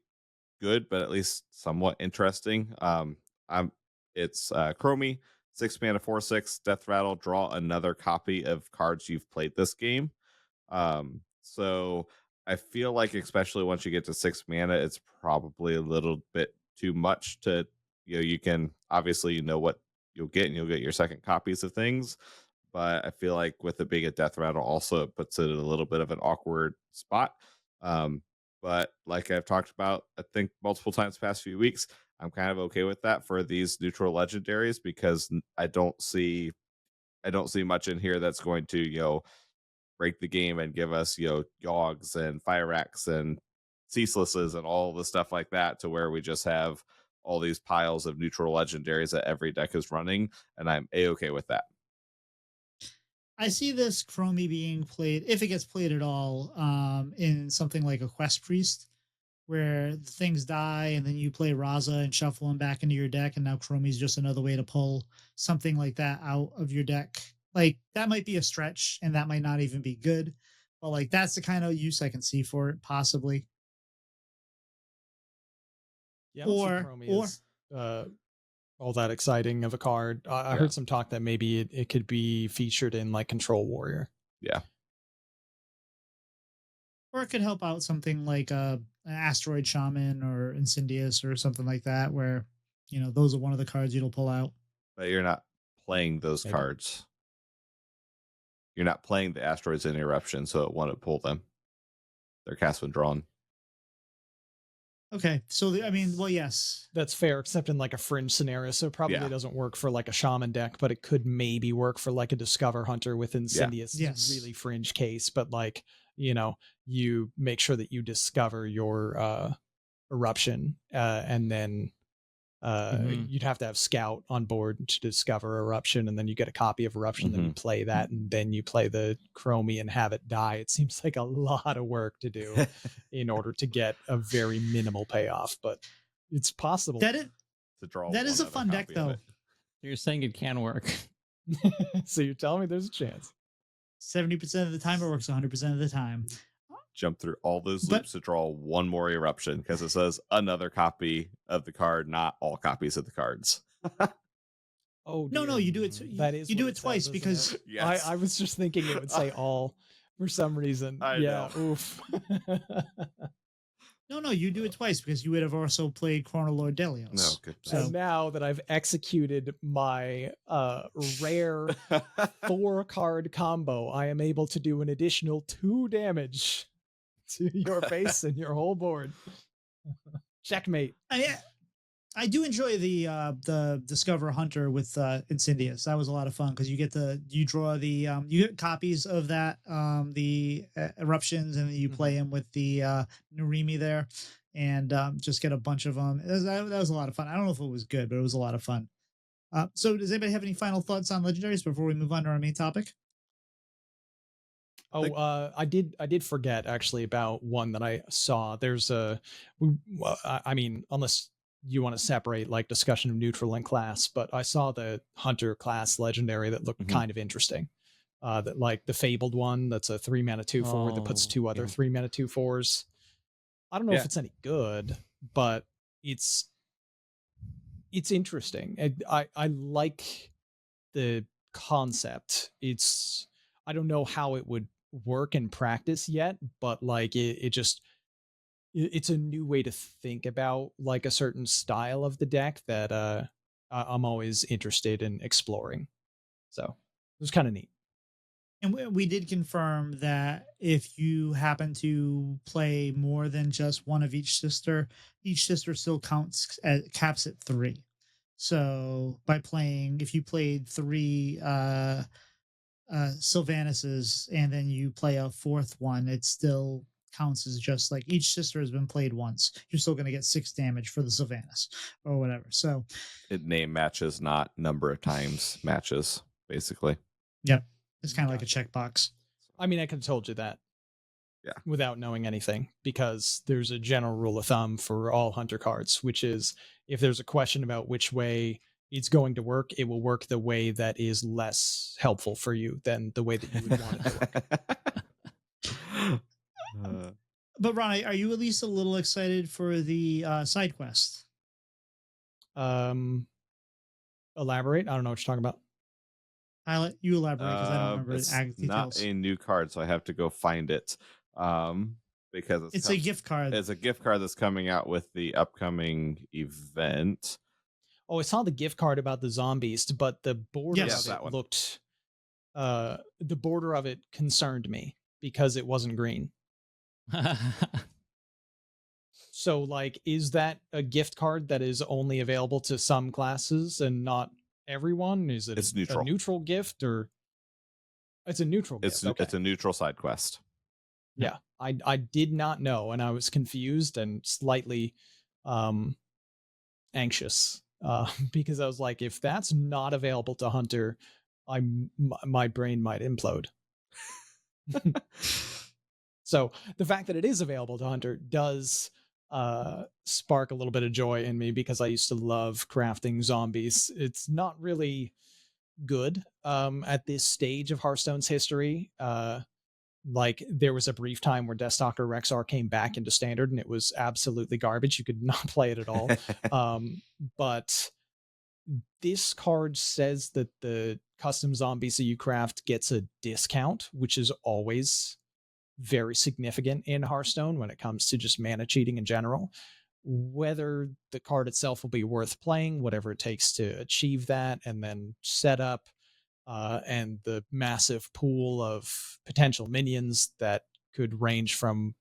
S2: good, but at least somewhat interesting. It's Chromie, 6 mana, 4/6, Death Rattle, draw another copy of cards you've played this game. So I feel like, especially once you get to 6 mana, it's probably a little bit too much to, you can obviously what you'll get, and you'll get your second copies of things. But I feel like with it being a death rattle, also it puts it in a little bit of an awkward spot. But like I've talked about, I think multiple times the past few weeks, I'm kind of okay with that for these neutral legendaries, because I don't see much in here that's going to, break the game and give us, Yogs and Fire Racks and Ceaselesses and all the stuff like that, to where we just have all these piles of neutral legendaries that every deck is running, and I'm A-okay with that.
S1: I see this Chromie being played, if it gets played at all, in something like a Quest Priest, where things die and then you play Raza and shuffle them back into your deck, and now Chromie's just another way to pull something like that out of your deck. Like, that might be a stretch, and that might not even be good, but like, that's the kind of use I can see for it, possibly.
S4: Yeah, I don't see Chromie as all that exciting of a card. I heard some talk that maybe it could be featured in like Control Warrior.
S2: Yeah.
S1: Or it could help out something like an Asteroid Shaman or Incendius or something like that, where, those are one of the cards you'll pull out.
S2: But you're not playing those cards. You're not playing the Asteroids in Eruption, so it won't pull them. They're cast when drawn.
S1: Okay, so yes,
S4: that's fair, except in like a fringe scenario. So it probably doesn't work for like a shaman deck, but it could maybe work for like a Discover Hunter with Incendius.
S1: Yes.
S4: It's a really fringe case, but like, you make sure that you discover your eruption, and then you'd have to have Scout on board to discover Eruption, and then you get a copy of Eruption, then you play that, and then you play the Chromie and have it die. It seems like a lot of work to do in order to get a very minimal payoff, but it's possible.
S1: That is
S2: to draw.
S1: That is a fun deck, though.
S3: You're saying it can work.
S4: So you're telling me there's a chance.
S1: 70% of the time it works 100% of the time.
S2: Jump through all those
S1: But-
S2: loops to draw one more eruption because it says another copy of the card, not all copies of the cards.
S4: Oh
S1: No,
S4: dear.
S1: you do it.
S4: That is
S1: you do
S4: what
S1: it twice
S4: says, isn't
S1: because
S4: it?
S2: Yes.
S4: I was just thinking it would say all for some reason.
S2: I
S4: yeah.
S2: know.
S4: Oof.
S1: no, you do it twice because you would have also played Chronolord Delios.
S2: No, good.
S1: So-
S4: And now that I've executed my rare 4-card combo, I am able to do an additional 2 damage to your base and your whole board. Checkmate.
S1: I do enjoy the Discover Hunter with Incendius. That was a lot of fun because you draw the you get copies of that the eruptions, and then you play them with the Narimi there, and just get a bunch of them. That was a lot of fun. I don't know if it was good, but it was a lot of fun. So does anybody have any final thoughts on legendaries before we move on to our main topic?
S4: I did forget actually about one that I saw. There's I mean, unless you want to separate like discussion of neutral and class, but I saw the Hunter class legendary that looked kind of interesting. That like the Fabled one, that's a 3-mana 2/4 that puts 2 other 3-mana 2/4s. I don't know if it's any good, but it's interesting. I like the concept. I don't know how it would work in practice yet, but like it's a new way to think about like a certain style of the deck that I'm always interested in exploring. So it was kind of neat.
S1: And we did confirm that if you happen to play more than just one of each sister still caps at 3. So by playing, if you played 3 Sylvanuses and then you play a 4th one, it still counts as just like each sister has been played once. You're still going to get 6 damage for the Sylvanus or whatever. So
S2: It name matches, not number of times matches, basically.
S1: Yep. It's kind of like a checkbox.
S4: I mean, I could have told you that.
S2: Yeah.
S4: Without knowing anything, because there's a general rule of thumb for all Hunter cards, which is if there's a question about which way it's going to work, it will work the way that is less helpful for you than the way that you would want it to work.
S1: But Ron, are you at least a little excited for the side quest?
S4: Elaborate. I don't know what you're talking about.
S1: Pylet, you elaborate because I don't remember
S2: it's
S1: details.
S2: not a new card, so I have to go find it. Because
S1: it's a gift card.
S2: It's a gift card that's coming out with the upcoming event.
S4: Oh, I saw the gift card about the zombies, but the border
S1: Yes,
S4: of
S2: that
S4: it
S2: one.
S4: looked. The border of it concerned me because it wasn't green. So, like, is that a gift card that is only available to some classes and not everyone? Is it
S2: It's
S4: a
S2: neutral.
S4: neutral gift, or it's a neutral
S2: It's
S4: gift? Okay.
S2: it's a neutral side quest.
S4: Yeah, I did not know, and I was confused and slightly anxious because I was like, if that's not available to Hunter, my brain might implode. So the fact that it is available to Hunter does spark a little bit of joy in me because I used to love crafting zombies. It's not really good at this stage of Hearthstone's history. Like there was a brief time where Deathstalker Rexar came back into standard and it was absolutely garbage. You could not play it at all. But this card says that the custom zombies that you craft gets a discount, which is always very significant in Hearthstone when it comes to just mana cheating in general. Whether the card itself will be worth playing, whatever it takes to achieve that, and then set up and the massive pool of potential minions that could range from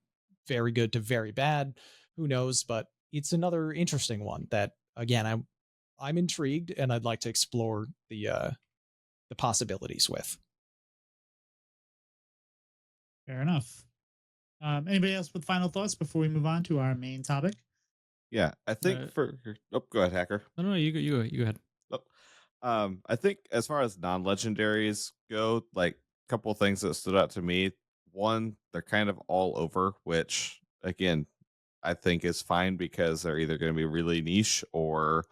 S4: very good to very bad, who knows? But it's another interesting one that, again, I'm intrigued and I'd like to explore the possibilities with.
S1: Fair enough. Anybody else with final thoughts before we move on to our main topic?
S2: Yeah, I think go ahead, Hacker.
S3: No, you go ahead.
S2: I think as far as non-legendaries go, like a couple of things that stood out to me. One, they're kind of all over, which again, I think is fine because they're either going to be really niche or,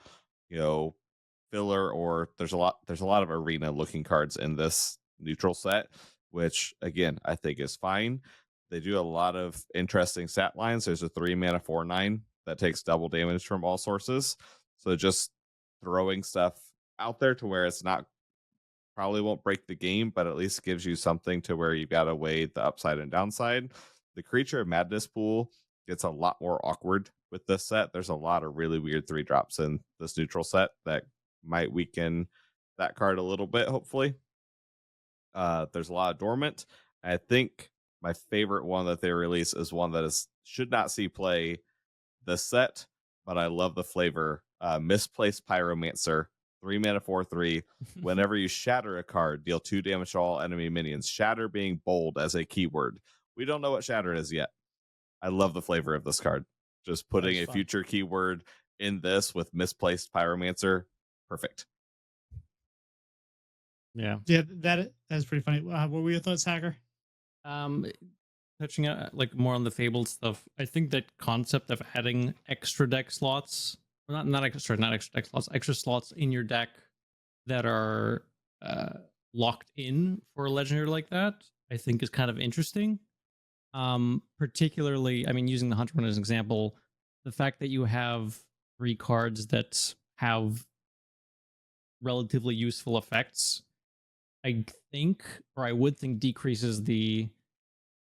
S2: filler, or there's a lot of arena looking cards in this neutral set, which again I think is fine. They do a lot of interesting stat lines. There's a 3-mana 4/9 that takes double damage from all sources. So just throwing stuff out there to where it's not, probably won't break the game, but at least gives you something to where you've got to weigh the upside and downside. The Creature of Madness pool gets a lot more awkward with this set. There's a lot of really weird 3-drops in this neutral set that might weaken that card a little bit, hopefully. There's a lot of Dormant. I think my favorite one that they release is one that should not see play this set, but I love the flavor. Misplaced Pyromancer, 3-mana 4/3. Whenever you shatter a card, deal 2 damage to all enemy minions. Shatter being bold as a keyword. We don't know what shatter is yet. I love the flavor of this card. Just putting a future keyword in this with Misplaced Pyromancer, perfect.
S3: Yeah,
S1: that's pretty funny. What were your thoughts, Hacker?
S3: Touching like more on the Fabled stuff, I think that concept of adding extra deck slots, not extra deck slots, extra slots in your deck that are locked in for a legendary like that, I think is kind of interesting. Particularly, I mean, using the Hunter one as an example, the fact that you have 3 cards that have relatively useful effects, I think, or I would think, decreases the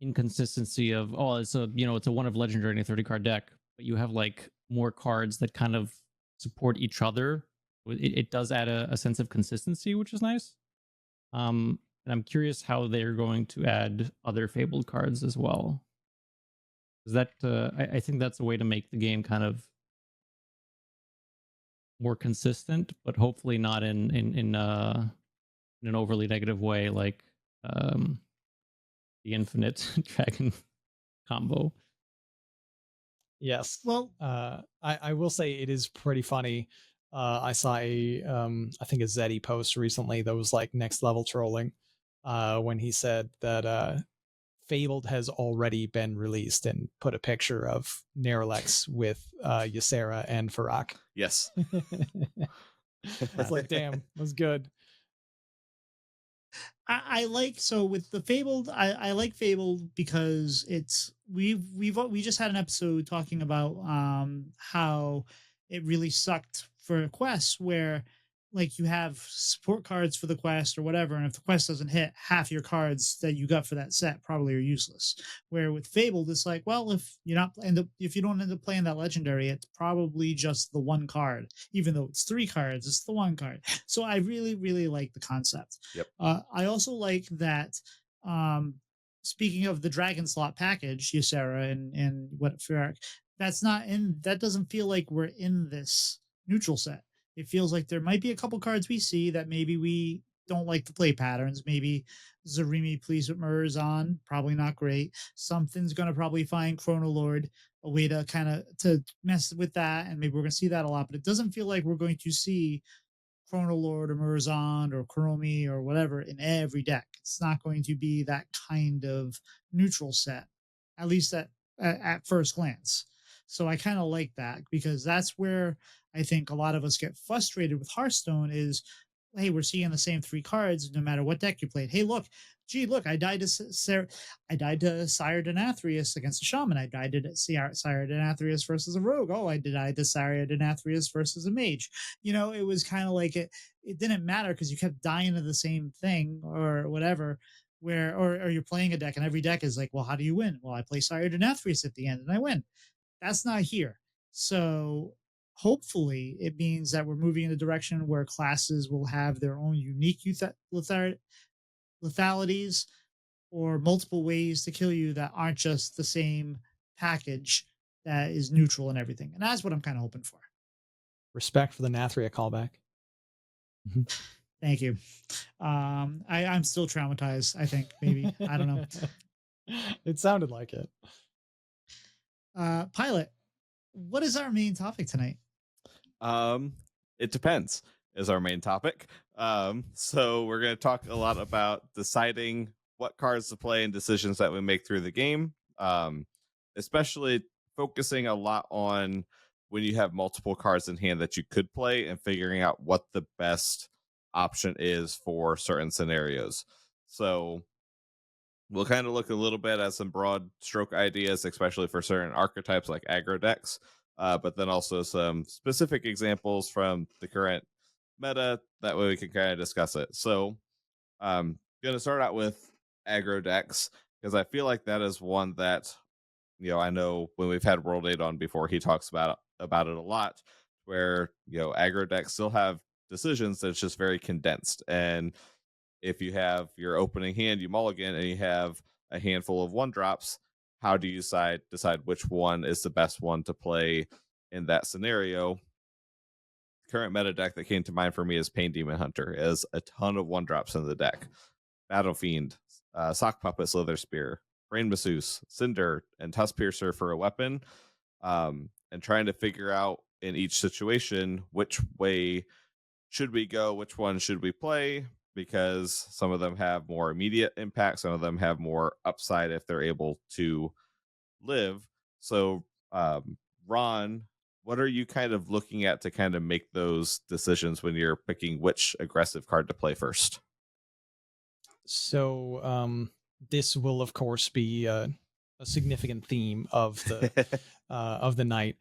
S3: inconsistency of, oh, it's a one of legendary in a 30 card deck, but you have like more cards that kind of support each other. It does add a sense of consistency, which is nice. And I'm curious how they're going to add other Fabled cards as well. Is that I think that's a way to make the game kind of more consistent, but hopefully not in an overly negative way, like the Infinite Dragon combo.
S4: Yes.
S1: Well,
S4: I will say it is pretty funny. I saw I think a Zeddy post recently that was like next level trolling when he said that Fabled has already been released and put a picture of Neralex with Ysera and Farak.
S2: Yes.
S4: It's like, damn, that's good.
S1: I like, so with the Fabled, I like Fabled because we just had an episode talking about how it really sucked for quests where like you have support cards for the quest or whatever, and if the quest doesn't hit, half your cards that you got for that set probably are useless. Where with Fabled, it's like, well, if you don't end up playing that legendary, it's probably just the one card, even though it's 3 cards, it's the one card. So I really, really like the concept.
S2: Yep.
S1: I also like that. Speaking of the Dragon slot package, Ysera and what Farak, that doesn't feel like we're in this neutral set. It feels like there might be a couple cards we see that maybe we don't like the play patterns. Maybe Zarimi Please with Mirrors on, probably not great. Something's going to probably find Chrono Lord, a way to kind of to mess with that, and maybe we're going to see that a lot. But it doesn't feel like we're going to see Chrono Lord or Murzon or Kuromi or whatever in every deck. It's not going to be that kind of neutral set, at least at first glance. So I kind of like that, because that's where I think a lot of us get frustrated with Hearthstone is, hey, we're seeing the same 3 cards no matter what deck you played. Hey, look, I died to Sire Denathrius against a Shaman. I died to Sire Denathrius versus a Rogue. Oh, I died to Sire Denathrius versus a Mage. It was kind of like it didn't matter because you kept dying to the same thing or whatever. Or you're playing a deck and every deck is like, well, how do you win? Well, I play Sire Denathrius at the end and I win. That's not here. So hopefully it means that we're moving in a direction where classes will have their own unique lethalities or multiple ways to kill you that aren't just the same package that is neutral and everything. And that's what I'm kind of hoping for.
S4: Respect for the Nathria callback.
S1: Thank you. I'm still traumatized, I think, maybe. I don't know.
S4: It sounded like it.
S1: Pylet, what is our main topic tonight?
S2: It depends is our main topic. So we're going to talk a lot about deciding what cards to play and decisions that we make through the game. Especially focusing a lot on when you have multiple cards in hand that you could play and figuring out what the best option is for certain scenarios. So we'll kind of look a little bit at some broad stroke ideas, especially for certain archetypes like aggro decks, but then also some specific examples from the current meta. That way we can kind of discuss it. So going to start out with aggro decks because I feel like that is one that, I know when we've had World 8 on before, he talks about it a lot, where, aggro decks still have decisions that's just very condensed. And if you have your opening hand, you mulligan, and you have a handful of 1-drops, how do you decide which one is the best one to play in that scenario? Current meta deck that came to mind for me is Pain Demon Hunter. It has a ton of 1-drops in the deck. Battle Fiend, Sock Puppet, Slither Spear, Brain Masseuse, Cinder, and Tusk Piercer for a weapon, and trying to figure out in each situation which way should we go, which one should we play, because some of them have more immediate impact, some of them have more upside if they're able to live. So, Ron, what are you kind of looking at to kind of make those decisions when you're picking which aggressive card to play first?
S4: So this will, of course, be a significant theme of the night,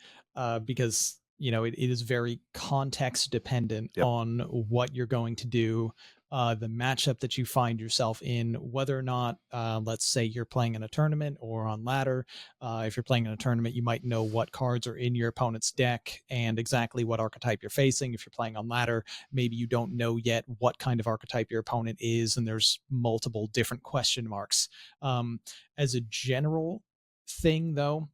S4: because it is very context dependent on what you're going to do, the matchup that you find yourself in, whether or not, let's say you're playing in a tournament or on ladder. If you're playing in a tournament, you might know what cards are in your opponent's deck and exactly what archetype you're facing. If you're playing on ladder, maybe you don't know yet what kind of archetype your opponent is, and there's multiple different question marks. As a general thing, though,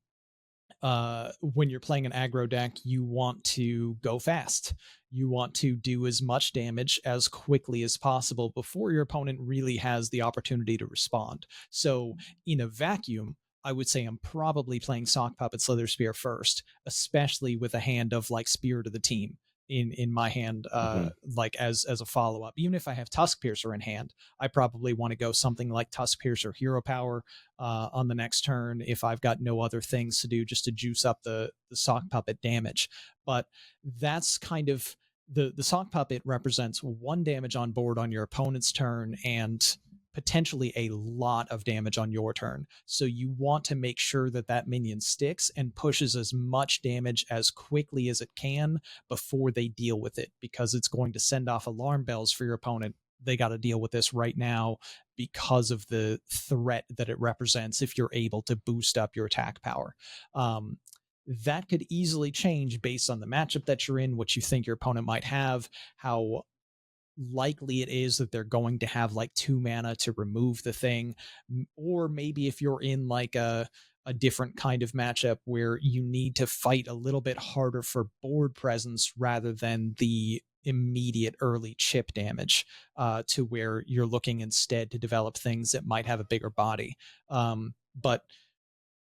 S4: when you're playing an aggro deck, you want to go fast. You want to do as much damage as quickly as possible before your opponent really has the opportunity to respond. So in a vacuum, I would say I'm probably playing Sock Puppet Slither Spear first, especially with a hand of like Spirit of the Team in my hand, like as a follow-up. Even if I have Tusk Piercer in hand, I probably want to go something like Tusk Piercer Hero Power on the next turn if I've got no other things to do, just to juice up the Sock Puppet damage. But that's kind of the Sock Puppet represents 1 damage on board on your opponent's turn and potentially a lot of damage on your turn. So you want to make sure that that minion sticks and pushes as much damage as quickly as it can before they deal with it, because it's going to send off alarm bells for your opponent. They got to deal with this right now because of the threat that it represents if you're able to boost up your attack power. That could easily change based on the matchup that you're in, what you think your opponent might have, how likely it is that they're going to have like 2 mana to remove the thing, or maybe if you're in like a different kind of matchup where you need to fight a little bit harder for board presence rather than the immediate early chip damage, to where you're looking instead to develop things that might have a bigger body. But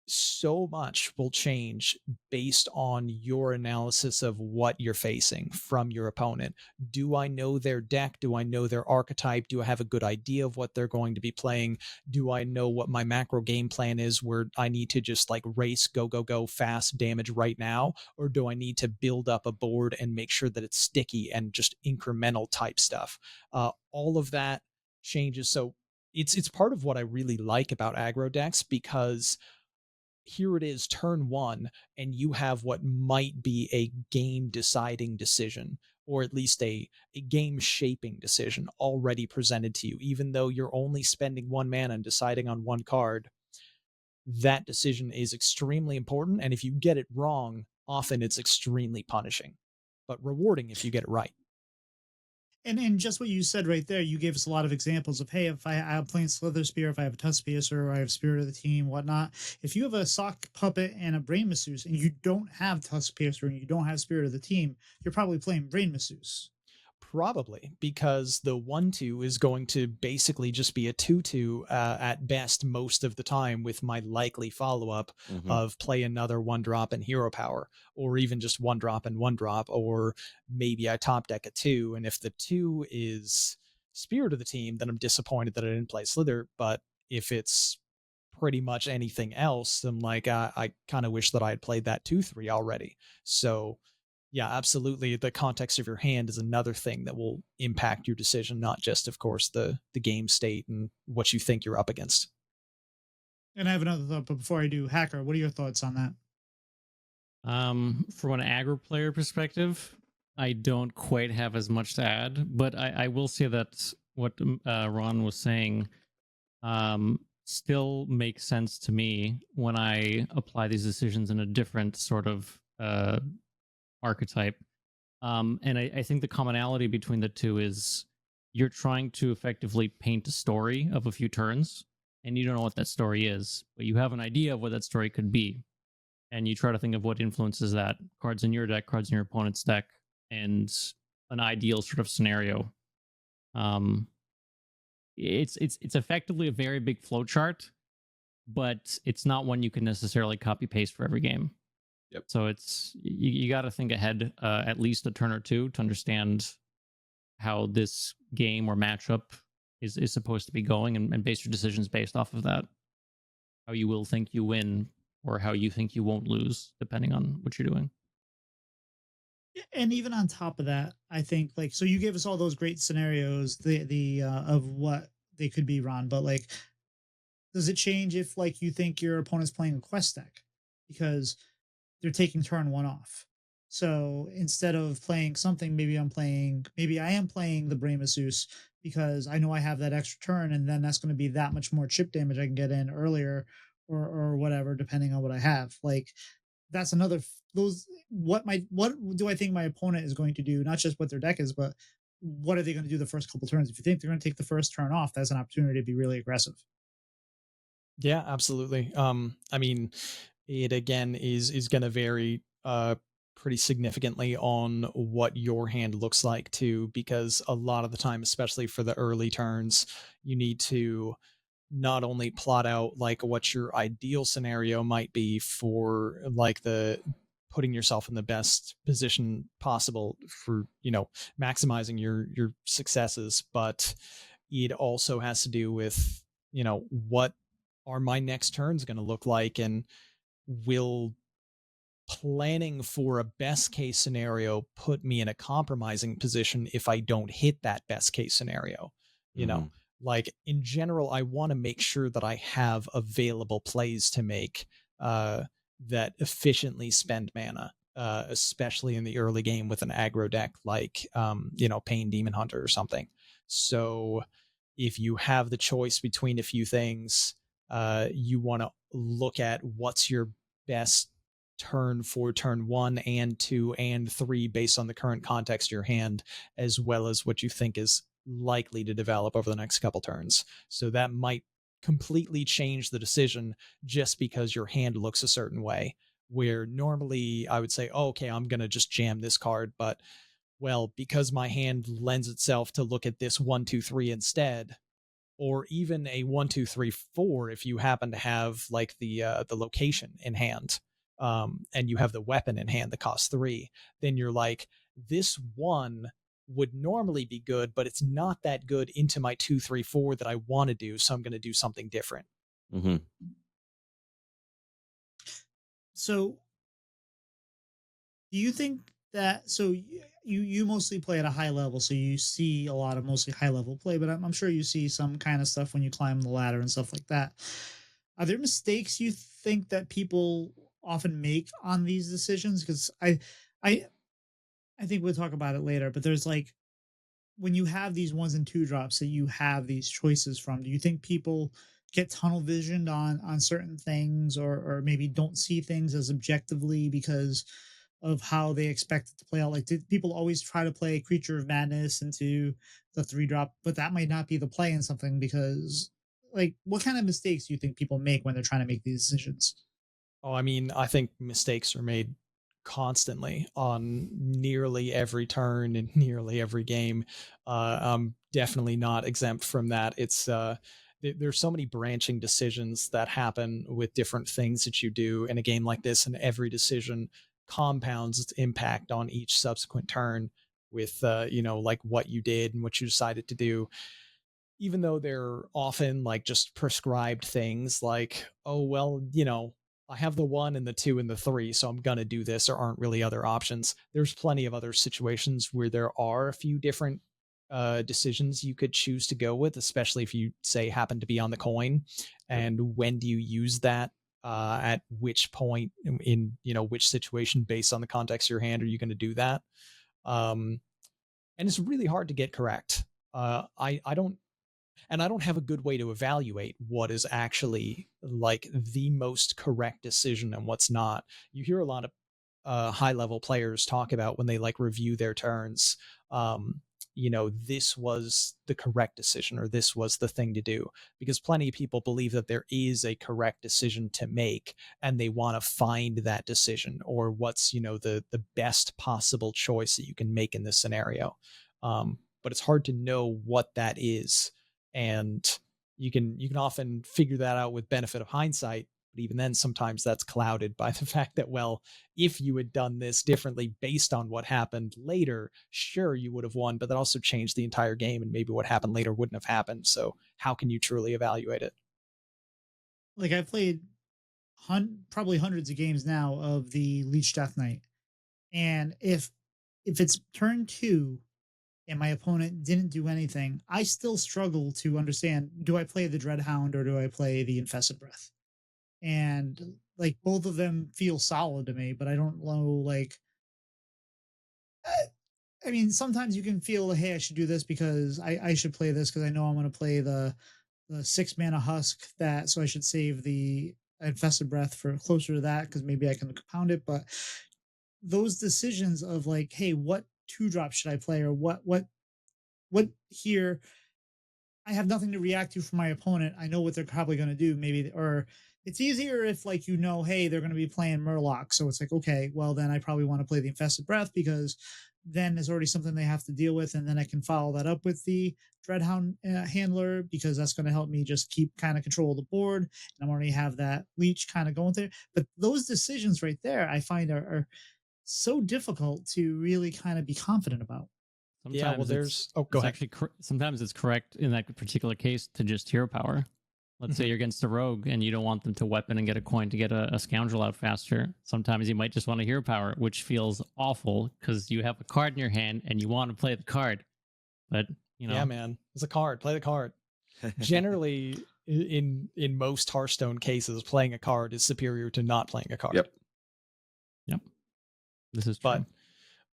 S4: so much will change based on your analysis of what you're facing from your opponent. Do I know their deck? Do I know their archetype? Do I have a good idea of what they're going to be playing? Do I know what my macro game plan is, where I need to just like race, go fast damage right now? Or do I need to build up a board and make sure that it's sticky and just incremental type stuff? All of that changes. So it's part of what I really like about aggro decks, because here it is, turn 1, and you have what might be a game deciding decision, or at least a game shaping decision already presented to you. Even though you're only spending 1 mana and deciding on 1 card, that decision is extremely important. And if you get it wrong, often it's extremely punishing, but rewarding if you get it right.
S1: And just what you said right there, you gave us a lot of examples of, hey, if I'm playing Slither Spear, if I have a Tusk Piercer, or I have Spirit of the Team, whatnot. If you have a Sock Puppet and a Brain Masseuse, and you don't have Tusk Piercer and you don't have Spirit of the Team, you're probably playing Brain Masseuse.
S4: Probably, because the 1/2 is going to basically just be a 2/2 at best most of the time, with my likely follow-up of play another 1-drop and hero power, or even just 1-drop and 1-drop, or maybe I top deck a 2, and if the 2 is Spirit of the Team, then I'm disappointed that I didn't play Slither. But if it's pretty much anything else, I'm like, I kind of wish that I had played that 2-3 already. So yeah, absolutely. The context of your hand is another thing that will impact your decision, not just, of course, the game state and what you think you're up against.
S1: And I have another thought, but before I do, Hacker, what are your thoughts on that?
S3: From an aggro player perspective, I don't quite have as much to add, but I will say that what Ron was saying still makes sense to me when I apply these decisions in a different sort of archetype. And I think the commonality between the two is you're trying to effectively paint a story of a few turns, and you don't know what that story is, but you have an idea of what that story could be. And you try to think of what influences that, cards in your deck, cards in your opponent's deck, and an ideal sort of scenario. It's effectively a very big flowchart, but it's not one you can necessarily copy paste for every game.
S2: Yep.
S3: So you got to think ahead at least a turn or two to understand how this game or matchup is supposed to be going, and base your decisions based off of that. How you will think you win, or how you think you won't lose, depending on what you're doing.
S1: And even on top of that, I think like, so you gave us all those great scenarios, the of what they could be, Ron, but like, does it change if like you think your opponent's playing a quest deck because they're taking turn one off? So instead of playing something, maybe I am playing the Brahma Zeus because I know I have that extra turn, and then that's going to be that much more chip damage I can get in earlier, or whatever, depending on what I have. Like, that's another those what do I think my opponent is going to do, not just what their deck is, but what are they going to do the first couple turns? If you think they're going to take the first turn off, that's an opportunity to be really aggressive.
S4: Yeah, absolutely. I mean, it again is going to vary pretty significantly on what your hand looks like too, because a lot of the time, especially for the early turns, you need to not only plot out like what your ideal scenario might be for like the putting yourself in the best position possible for, maximizing your successes, but it also has to do with, what are my next turns going to look like, and will planning for a best case scenario put me in a compromising position if I don't hit that best case scenario. Like in general, I want to make sure that I have available plays to make that efficiently spend mana, especially in the early game with an aggro deck like Pain Demon Hunter or something. So if you have the choice between a few things, you want to look at what's your best turn for turn 1 and 2 and 3 based on the current context of your hand, as well as what you think is likely to develop over the next couple turns. So that might completely change the decision just because your hand looks a certain way, where normally I would say, oh, okay, I'm going to just jam this card, but well, because my hand lends itself to look at this 1 2 3 instead, or even a 1 2 3 4 if you happen to have like the location in hand, and you have the weapon in hand that costs 3, then you're like, this one would normally be good, but it's not that good into my 2 3 4 that I want to do, so I'm going to do something different.
S2: Mm-hmm.
S1: So do you think that, so you mostly play at a high level, so you see a lot of mostly high level play, but I'm sure you see some kind of stuff when you climb the ladder and stuff like that. Are there mistakes you think that people often make on these decisions? Because I think we'll talk about it later, but there's like, when you have these 1s and 2 drops that you have these choices from, do you think people get tunnel visioned on certain things, or maybe don't see things as objectively because of how they expect it to play out? Like, did people always try to play Creature of Madness into the 3 drop, but that might not be the play in something? Because like, what kind of mistakes do you think people make when they're trying to make these decisions?
S4: Oh, I mean, I think mistakes are made constantly on nearly every turn and nearly every game. I'm definitely not exempt from that. It's there's so many branching decisions that happen with different things that you do in a game like this, and every decision compounds its impact on each subsequent turn with like what you did and what you decided to do. even though they're often like just prescribed things like, oh, well, you know, I have the 1 and the 2 and the 3, so I'm going to do this. There aren't really other options. There's plenty of other situations where there are a few different decisions you could choose to go with, especially if you say happen to be on the coin. And when do you use that? At which point in, you know, which situation based on the context of your hand are you going to do that? Um, and it's really hard to get correct. I don't, and I don't have a good way to evaluate what is actually like the most correct decision and what's not. You hear a lot of high level players talk about when they like review their turns. You know, this was the correct decision or this was the thing to do, because plenty of people believe that there is a correct decision to make and they want to find that decision or what's, you know, the best possible choice that you can make in this scenario. But it's hard to know what that is, and you can often figure that out with benefit of hindsight, but even then sometimes that's clouded by the fact that, well, if you had done this differently based on what happened later, sure, you would have won, but that also changed the entire game and maybe what happened later wouldn't have happened. So how can you truly evaluate it?
S1: Like I've played probably hundreds of games now of the Leech Death Knight, and if it's turn 2 and my opponent didn't do anything, I still struggle to understand, do I play the Dreadhound or do I play the Infested Breath? And like both of them feel solid to me, but I don't know, like, I mean, sometimes you can feel, hey, I should do this because I should play this because I know I'm going to play the 6 mana husk, that, so I should save the Infested Breath for closer to that because maybe I can compound it. But those decisions of like, hey, what 2-drop should I play, or what here, I have nothing to react to from my opponent. I know what they're probably going to do. Maybe, or it's easier if like, you know, hey, they're going to be playing Murloc. So it's like, okay, well then I probably want to play the Infested Breath because then there's already something they have to deal with, and then I can follow that up with the Dreadhound handler because that's going to help me just keep kind of control of the board, and I'm already have that leech kind of going there. But those decisions right there, I find are so difficult to really kind of be confident about.
S4: Yeah, well,
S3: Sometimes
S4: there's go
S3: it's
S4: ahead.
S3: actually sometimes it's correct in that particular case to just hero power. Let's say you're against a rogue and you don't want them to weapon and get a coin to get a scoundrel out faster. Sometimes you might just want a hero power, which feels awful because you have a card in your hand and you want to play the card. But, you know.
S4: Yeah, man, it's a card. Play the card. Generally, in most Hearthstone cases, playing a card is superior to not playing a card.
S3: Yep. This is true.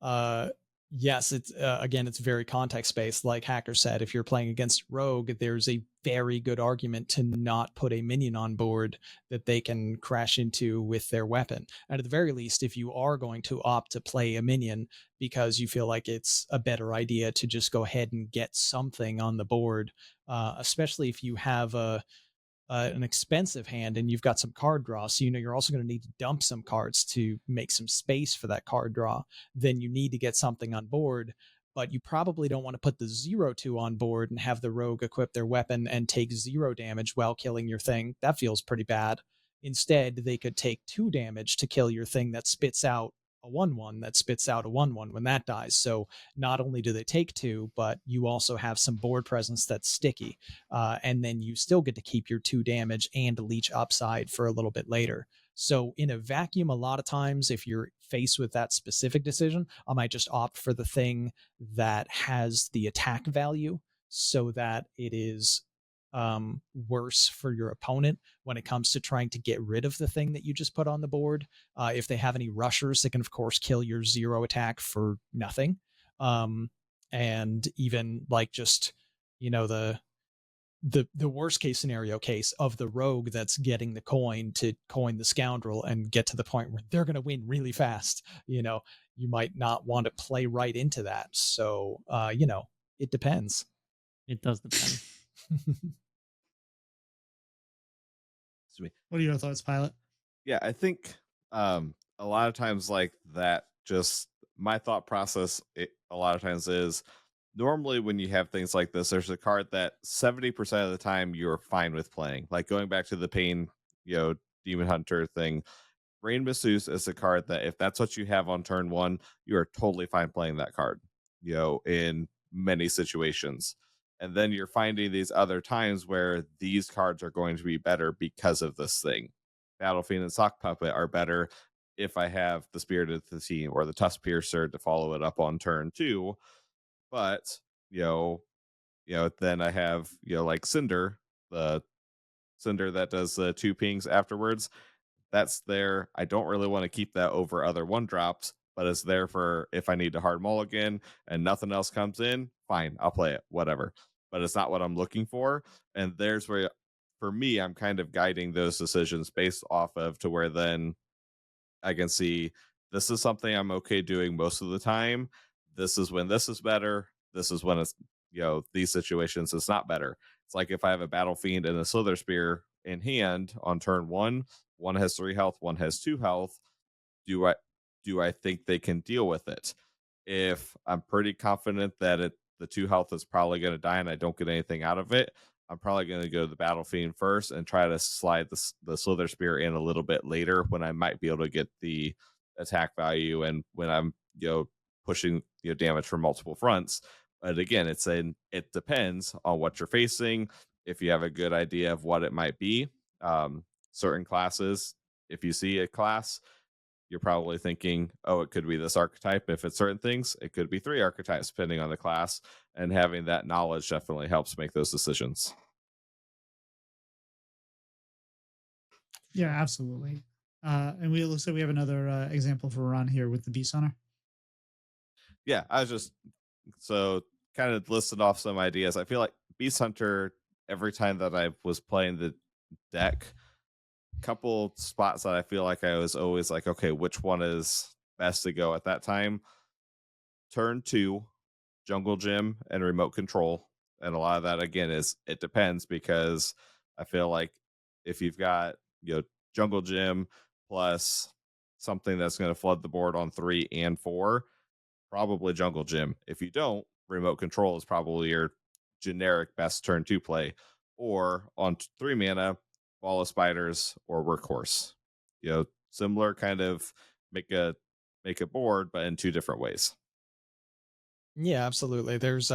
S4: But yes, it's again, it's very context based. Like Hacker said, if you're playing against Rogue, there's a very good argument to not put a minion on board that they can crash into with their weapon. And at the very least, if you are going to opt to play a minion because you feel like it's a better idea to just go ahead and get something on the board, especially if you have an expensive hand and you've got some card draw, so you know you're also going to need to dump some cards to make some space for that card draw, then you need to get something on board. But you probably don't want to put the 0/2 on board and have the rogue equip their weapon and take 0 damage while killing your thing. That feels pretty bad. Instead, they could take 2 damage to kill your thing that spits out a 1/1 that spits out a 1/1 when that dies. So not only do they take 2, but you also have some board presence that's sticky. And then you still get to keep your 2 damage and leech upside for a little bit later. So in a vacuum, a lot of times, if you're faced with that specific decision, I might just opt for the thing that has the attack value so that it is worse for your opponent when it comes to trying to get rid of the thing that you just put on the board. If they have any rushers, they can of course kill your 0 attack for nothing. And even like just, you know, the worst case scenario case of the rogue that's getting the coin to coin the scoundrel and get to the point where they're going to win really fast, you know, you might not want to play right into that. So you know, it depends.
S3: It does depend.
S2: Sweet.
S1: What are your thoughts, Pylet?
S2: Yeah, I think a lot of times like that, just my thought process a lot of times is, normally when you have things like this, there's a card that 70% of the time you're fine with playing. Like going back to the Pain, you know, Demon Hunter thing, Rain Masseuse is a card that if that's what you have on turn 1, you are totally fine playing that card, you know, in many situations. And then you're finding these other times where these cards are going to be better because of this thing. Battle Fiend and Sock Puppet are better if I have the Spirit of the Sea or the Tusk Piercer to follow it up on turn 2. But, then I have, like Cinder, the Cinder that does 2 pings afterwards. That's there. I don't really want to keep that over other 1-drops, but it's there for if I need to hard mulligan and nothing else comes in, fine, I'll play it, whatever. But it's not what I'm looking for. And there's where, for me, I'm kind of guiding those decisions based off of to where then I can see this is something I'm okay doing most of the time. This is when this is better. This is when it's, these situations it's not better. It's like if I have a Battle Fiend and a Slither Spear in hand on turn 1, one has 3 health, one has 2 health. Do I think they can deal with it? If I'm pretty confident that the 2 health is probably going to die and I don't get anything out of it, I'm probably going to go to the Battle Fiend first and try to slide the Slither Spear in a little bit later when I might be able to get the attack value and when I'm pushing damage from multiple fronts. But again, it depends on what you're facing. If you have a good idea of what it might be, certain classes, if you see a class, you're probably thinking, oh, it could be this archetype. If it's certain things, it could be 3 archetypes depending on the class. And having that knowledge definitely helps make those decisions.
S1: Yeah, absolutely. And it looks like we have another example for Ron here with the Beast Hunter.
S2: Yeah, I was just kind of listed off some ideas. I feel like Beast Hunter, every time that I was playing the deck, couple spots that I feel like I was always like, okay, which one is best to go at that time? Turn 2, Jungle Gym and Remote Control. And a lot of that, again, is it depends, because I feel like if you've got, Jungle Gym plus something that's going to flood the board on 3 and 4, probably Jungle Gym. If you don't, Remote Control is probably your generic best turn 2 play. Or on 3 mana, Ball of Spiders or Workhorse. Similar kind of make a board, but in 2 different ways.
S4: Yeah, absolutely. There's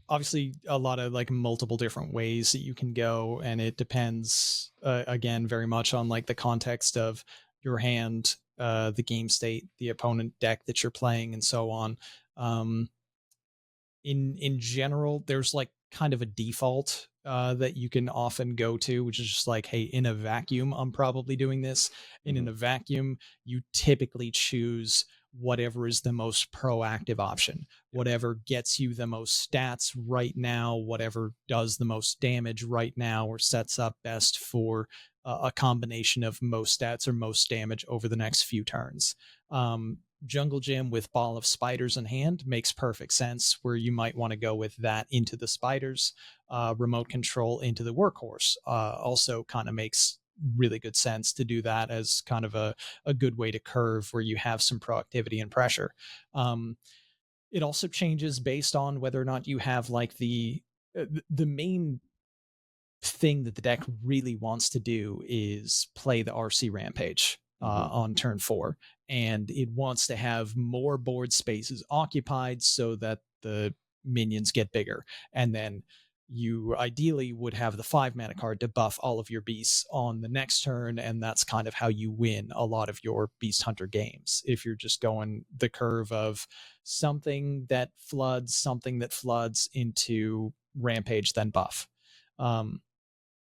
S4: obviously a lot of like multiple different ways that you can go, and it depends again very much on like the context of your hand, the game state, the opponent deck that you're playing, and so on. In general, there's like kind of a default that you can often go to, which is just like, hey, in a vacuum, I'm probably doing this. And in a vacuum, you typically choose whatever is the most proactive option, whatever gets you the most stats right now, whatever does the most damage right now, or sets up best for a combination of most stats or most damage over the next few turns. Jungle Gym with Ball of Spiders in hand makes perfect sense, where you might want to go with that into the spiders. Remote Control into the Workhorse also kind of makes really good sense to do that as kind of a good way to curve where you have some proactivity and pressure. It also changes based on whether or not you have like the main thing that the deck really wants to do is play the RC Rampage on turn 4, and it wants to have more board spaces occupied so that the minions get bigger, and then you ideally would have the 5 mana card to buff all of your beasts on the next turn, and that's kind of how you win a lot of your Beast Hunter games. If you're just going the curve of something that floods into Rampage, then buff.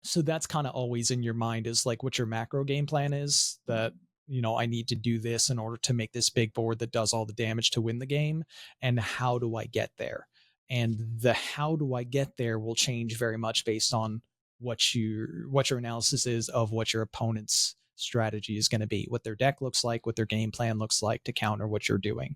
S4: So that's kind of always in your mind, is like what your macro game plan is, that, I need to do this in order to make this big board that does all the damage to win the game. And how do I get there? And the how do I get there will change very much based on what your analysis is of what your opponent's strategy is going to be, what their deck looks like, what their game plan looks like to counter what you're doing.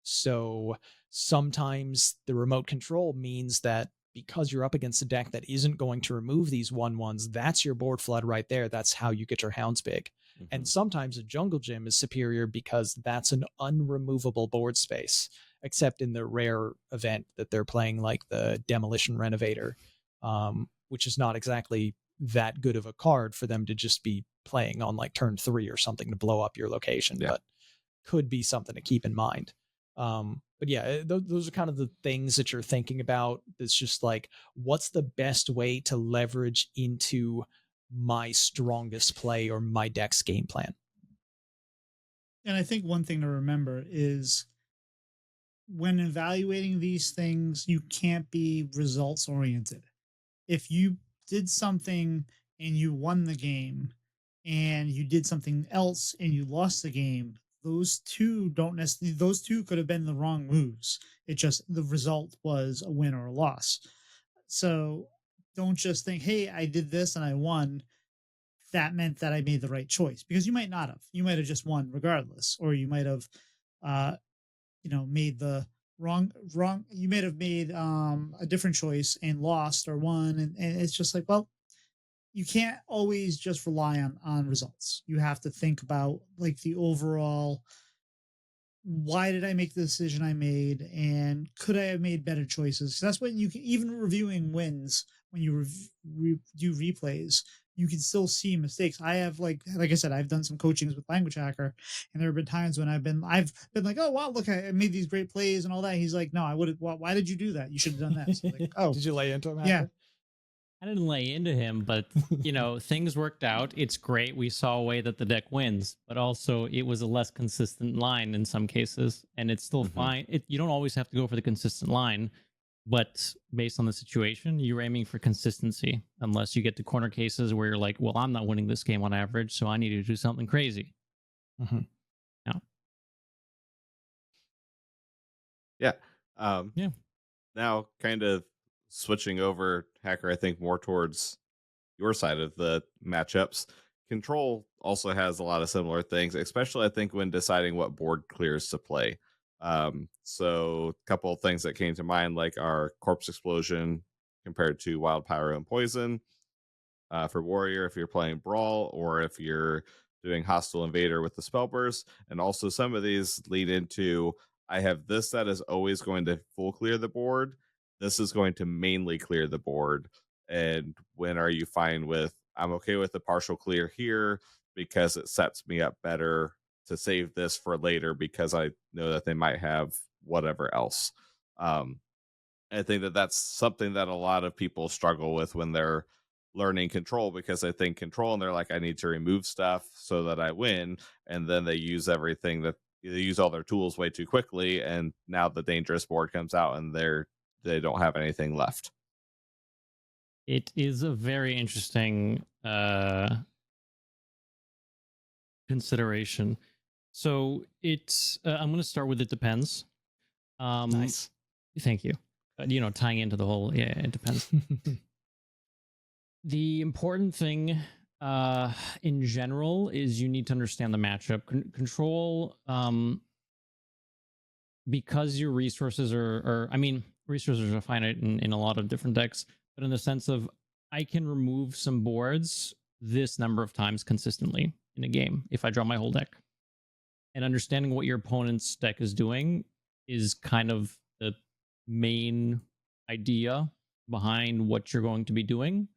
S4: So sometimes the remote control means that because you're up against a deck that isn't going to remove these 1/1s, that's your board flood right there. That's how you get your hounds big. And sometimes a Jungle Gym is superior because that's an unremovable board space, except in the rare event that they're playing like the Demolition Renovator, which is not exactly that good of a card for them to just be playing on like turn 3 or something to blow up your location, but could be something to keep in mind. But yeah, those are kind of the things that you're thinking about. It's just like, what's the best way to leverage into my strongest play or my deck's game plan?
S1: And I think one thing to remember is when evaluating these things, you can't be results oriented. If you did something and you won the game, and you did something else and you lost the game, those two don't necessarily, those two could have been the wrong moves. It just, the result was a win or a loss. So don't just think, hey, I did this and I won. That meant that I made the right choice, because you might not have. You might have just won regardless, or you might have, uh, made the wrong. You might have made a different choice and lost or won, and it's just like, well, you can't always just rely on results. You have to think about like the overall, why did I make the decision I made, and could I have made better choices? That's when you can, even reviewing wins, when you do replays, you can still see mistakes. I have, like I said, I've done some coachings with Language Hacker, and there have been times when I've been like, oh wow, look, I made these great plays and all that. He's like, no, I would have. Why did you do that? You should have done this. Like, oh,
S4: Did you lay into him?
S1: yeah.
S4: Hacker?
S3: I didn't lay into him, but things worked out. It's great. We saw a way that the deck wins, but also it was a less consistent line in some cases, and it's still fine. You don't always have to go for the consistent line, but based on the situation, you're aiming for consistency, unless you get to corner cases where you're like, well, I'm not winning this game on average, so I need to do something crazy.
S2: Yeah.
S3: Yeah.
S2: Now, kind of switching over, Hacker, I think more towards your side of the matchups. Control also has a lot of similar things, especially I think when deciding what board clears to play. So a couple of things that came to mind, like our Corpse Explosion compared to Wild Pyro and Poison. For Warrior, if you're playing Brawl, or if you're doing Hostile Invader with the Spell Burst. And also some of these lead into, I have this that is always going to full clear the board. This is going to mainly clear the board. And when are you fine with, I'm okay with the partial clear here because it sets me up better to save this for later because I know that they might have whatever else. I think that that's something that a lot of people struggle with when they're learning Control, because they think Control and they're like, I need to remove stuff so that I win. And then they use everything that they use all their tools way too quickly. And now the dangerous board comes out and they don't have anything left.
S3: It is a very interesting consideration. So it's I'm going to start with it depends.
S4: Nice.
S3: Thank you. Tying into the whole, yeah, it depends. The important thing in general is you need to understand the matchup. Control, because your resources resources are finite in a lot of different decks, but in the sense of, I can remove some boards this number of times consistently in a game if I draw my whole deck. And understanding what your opponent's deck is doing is kind of the main idea behind what you're going to be doing.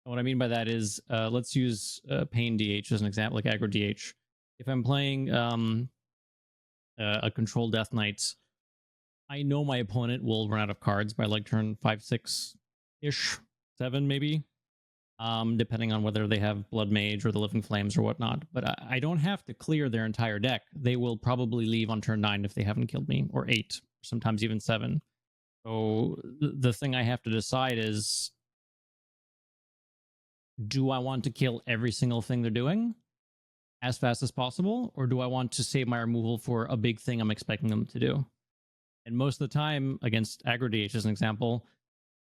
S3: And what I mean by that is, let's use Pain DH as an example, like aggro DH. If I'm playing a Control Death Knight, I know my opponent will run out of cards by like turn 5, 6-ish, 7 maybe, depending on whether they have Blood Mage or the Living Flames or whatnot. But I don't have to clear their entire deck. They will probably leave on turn 9 if they haven't killed me, or 8, sometimes even 7. So the thing I have to decide is, do I want to kill every single thing they're doing as fast as possible, or do I want to save my removal for a big thing I'm expecting them to do? And most of the time, against aggro DH as an example,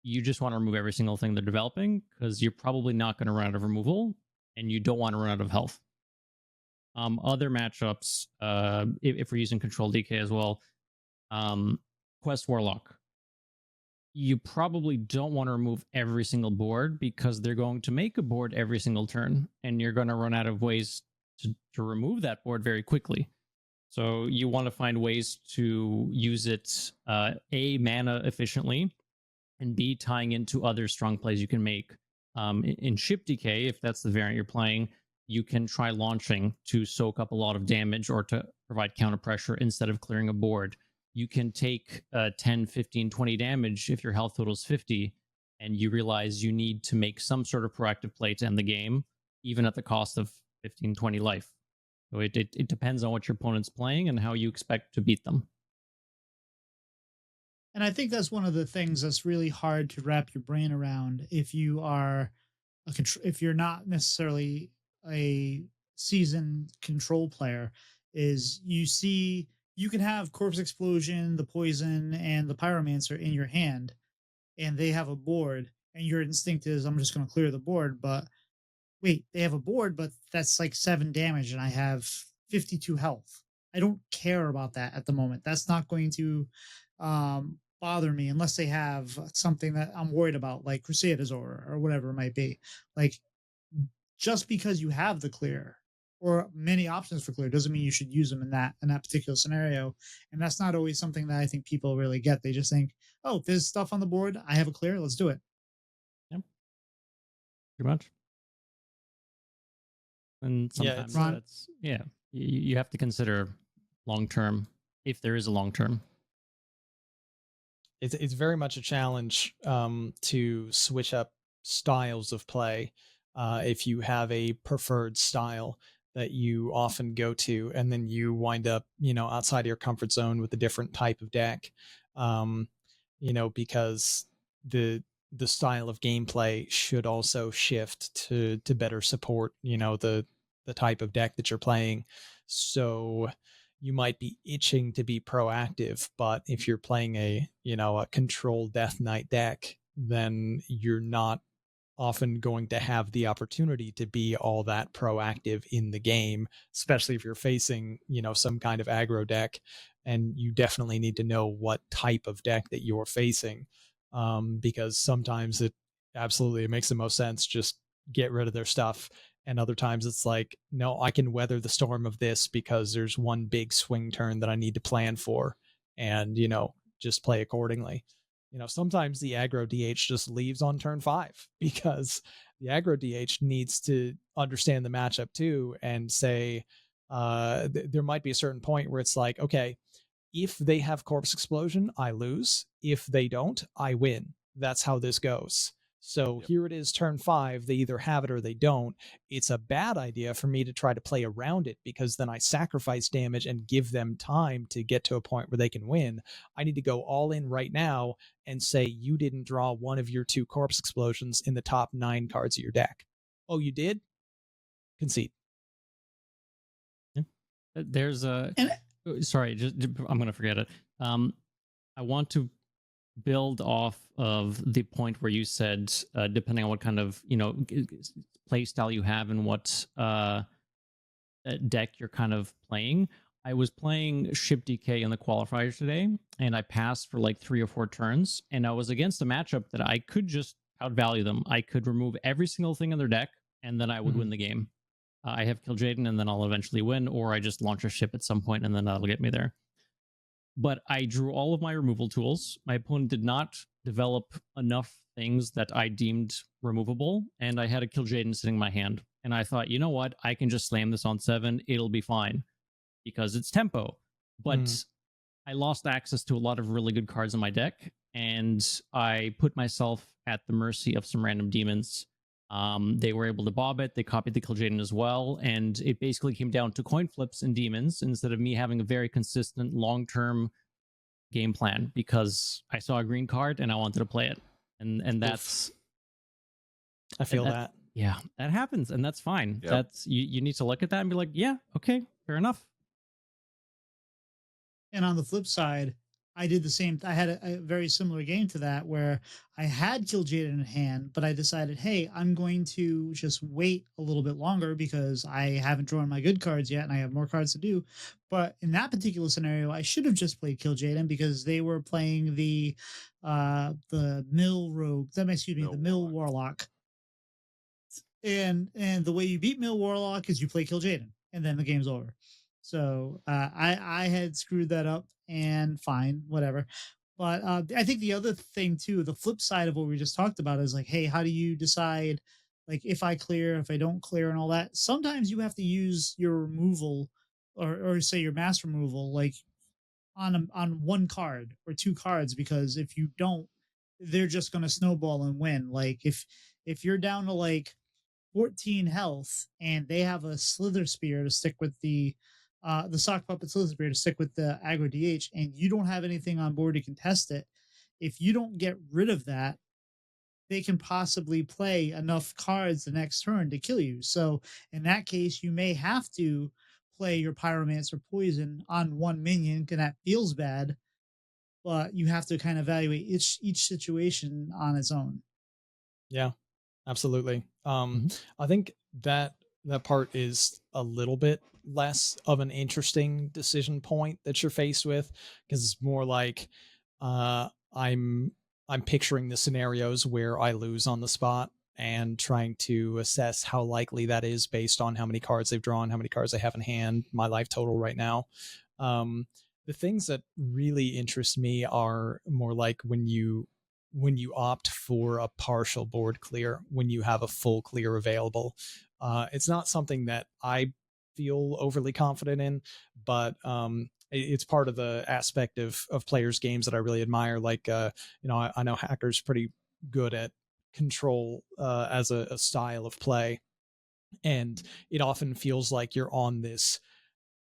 S3: you just want to remove every single thing they're developing, because you're probably not going to run out of removal, and you don't want to run out of health. Other matchups, if we're using Control DK as well, Quest Warlock, you probably don't want to remove every single board, because they're going to make a board every single turn, and you're going to run out of ways to remove that board very quickly. So you want to find ways to use it, A, mana efficiently, and B, tying into other strong plays you can make. In Ship DK, if that's the variant you're playing, you can try launching to soak up a lot of damage or to provide counter pressure instead of clearing a board. you can take 10, 15, 20 damage if your health total is 50, and you realize you need to make some sort of proactive play to end the game, even at the cost of 15, 20 life. So it depends on what your opponent's playing and how you expect to beat them.
S1: And I think that's one of the things that's really hard to wrap your brain around if you are if you're not necessarily a seasoned control player. Is you can have corpse explosion, the poison, and the pyromancer in your hand, and they have a board, and your instinct is I'm just going to clear the board, but wait, they have a board, but that's like 7 damage, and I have 52 health. I don't care about that at the moment. That's not going to bother me unless they have something that I'm worried about, like Crusaders or whatever it might be. Like, just because you have the clear or many options for clear doesn't mean you should use them in that particular scenario. And that's not always something that I think people really get. They just think, oh, there's stuff on the board, I have a clear, let's do it.
S3: Yep. Pretty much. And sometimes that's you have to consider long term, if there is a long term.
S4: It's very much a challenge to switch up styles of play if you have a preferred style that you often go to, and then you wind up, outside of your comfort zone with a different type of deck, because the style of gameplay should also shift to better support, the type of deck that you're playing. So you might be itching to be proactive, but if you're playing a control Death Knight deck, then you're not often going to have the opportunity to be all that proactive in the game, especially if you're facing, some kind of aggro deck, and you definitely need to know what type of deck that you're facing, because sometimes it makes the most sense just get rid of their stuff, and other times it's like, no, I can weather the storm of this because there's one big swing turn that I need to plan for, and just play accordingly. Sometimes the aggro DH just leaves on turn 5 because the aggro DH needs to understand the matchup too and say, there might be a certain point where it's like, okay, if they have corpse explosion, I lose. If they don't, I win. That's how this goes. So Here it is, turn 5. They either have it or they don't. It's a bad idea for me to try to play around it because then I sacrifice damage and give them time to get to a point where they can win. I need to go all in right now and say, you didn't draw one of your 2 corpse explosions in the top 9 cards of your deck. Oh, you did? Concede.
S3: Yeah. There's a... Sorry, I'm going to forget it. I want to build off of the point where you said, depending on what kind of play style you have and what deck you're kind of playing. I was playing Ship DK in the qualifiers today, and I passed for like 3 or 4 turns, and I was against a matchup that I could just outvalue them. I could remove every single thing in their deck, and then I would win the game. I have Kill Jaden, and then I'll eventually win, or I just launch a ship at some point, and then that'll get me there. But I drew all of my removal tools. My opponent did not develop enough things that I deemed removable, and I had a Kill Jaden sitting in my hand. And I thought, you know what? I can just slam this on 7. It'll be fine because it's tempo. But I lost access to a lot of really good cards in my deck, and I put myself at the mercy of some random demons. They were able to bob it. They copied the Kill Jaden as well, and it basically came down to coin flips and demons instead of me having a very consistent long-term game plan because I saw a green card and I wanted to play it, and that's.
S4: I feel that.
S3: Yeah, that happens, and that's fine.
S2: Yep.
S3: That's you need to look at that and be like, yeah, okay, fair enough.
S1: And on the flip side, I did the same. I had a very similar game to that where I had Kill Jaden in hand, but I decided, hey, I'm going to just wait a little bit longer because I haven't drawn my good cards yet and I have more cards to do. But in that particular scenario, I should have just played Kill Jaden because they were playing the Mill Rogue. The Mill Warlock. And the way you beat Mill Warlock is you play Kill Jaden and then the game's over. So I had screwed that up, and fine, whatever. But I think the other thing too, the flip side of what we just talked about is like, hey, how do you decide, like, if I clear, if I don't clear, and all that? Sometimes you have to use your removal, or say your mass removal, like on one card or two cards, because if you don't, they're just going to snowball and win. Like if you're down to like 14 health and they have a slither spear to stick with the sock puppet slither spear to stick with the aggro DH, and you don't have anything on board to contest it, if you don't get rid of that, they can possibly play enough cards the next turn to kill you. So in that case, you may have to play your pyromancer poison on one minion, and that feels bad, but you have to kind of evaluate each situation on its own.
S4: Yeah, absolutely. I think that part is a little bit less of an interesting decision point that you're faced with, because it's more like I'm picturing the scenarios where I lose on the spot and trying to assess how likely that is based on how many cards they've drawn, how many cards I have in hand, my life total right now. The things that really interest me are more like when you opt for a partial board clear when you have a full clear available. It's not something that I feel overly confident in, but it's part of the aspect of players' games that I really admire. Like, I know Hacker's pretty good at control as a style of play, and it often feels like you're on this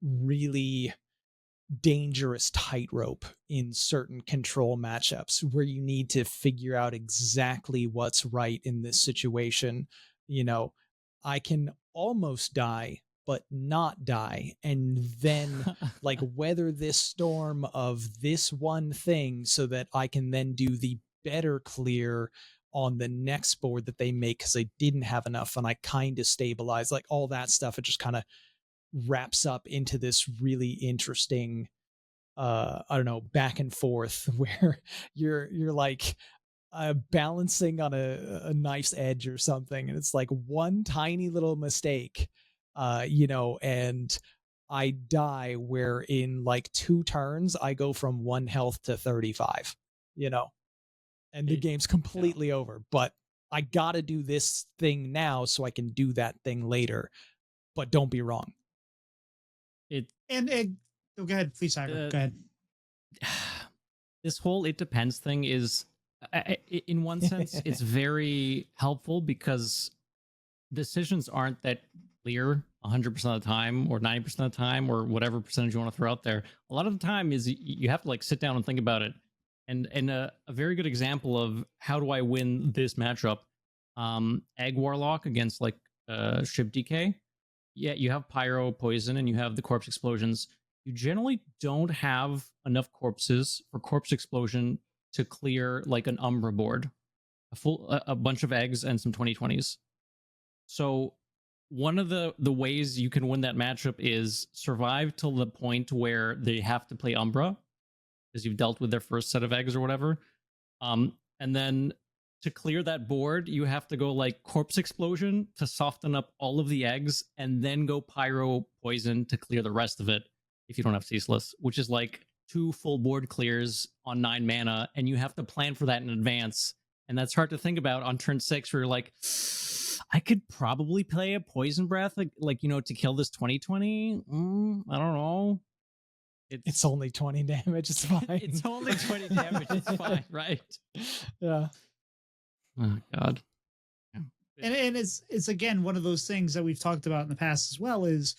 S4: really dangerous tightrope in certain control matchups where you need to figure out exactly what's right in this situation. I can almost die but not die, and then like weather this storm of this one thing so that I can then do the better clear on the next board that they make because I didn't have enough and I kind of stabilize, like all that stuff. It just kind of wraps up into this really interesting I don't know, back and forth where you're like balancing on a knife's edge or something, and it's like one tiny little mistake, and I die where in like 2 turns I go from 1 health to 35, and the game's completely over. But I gotta do this thing now so I can do that thing later. But don't be wrong.
S1: Go ahead, please, Cyber. Go ahead.
S3: This whole "it depends" thing is, in one sense, it's very helpful because decisions aren't that clear 100% of the time, or 90% of the time, or whatever percentage you want to throw out there. A lot of the time is you have to like sit down and think about it. And a very good example of how do I win this matchup, Egg Warlock against like Ship DK. Yeah, you have Pyro Poison and you have the Corpse Explosions. You generally don't have enough corpses for Corpse Explosion to clear like an Umbra board, a bunch of eggs and some 2020s. So one of the ways you can win that matchup is survive till the point where they have to play Umbra, because you've dealt with their first set of eggs or whatever. And then to clear that board, you have to go like Corpse Explosion to soften up all of the eggs, and then go Pyro Poison to clear the rest of it if you don't have Ceaseless, which is like 2 full board clears on 9 mana, and you have to plan for that in advance. And that's hard to think about on turn 6 where you're like, I could probably play a Poison Breath, like to kill this 2020. I don't know.
S4: It's only 20 damage. It's fine.
S3: It's only 20 damage. It's fine, right?
S4: Yeah.
S3: Oh God.
S1: Yeah. And it's again one of those things that we've talked about in the past as well, is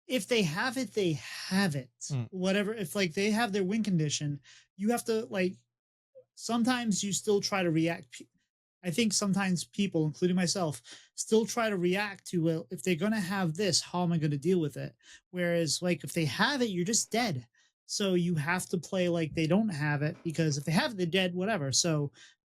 S1: if they have it, they have it. Whatever, if like they have their win condition, you have to like, sometimes you still try to react. I think sometimes people, including myself, still try to react to, well, if they're going to have this, how am I going to deal with it? Whereas like if they have it, you're just dead. So you have to play like they don't have it, because if they have it, they're dead, whatever. So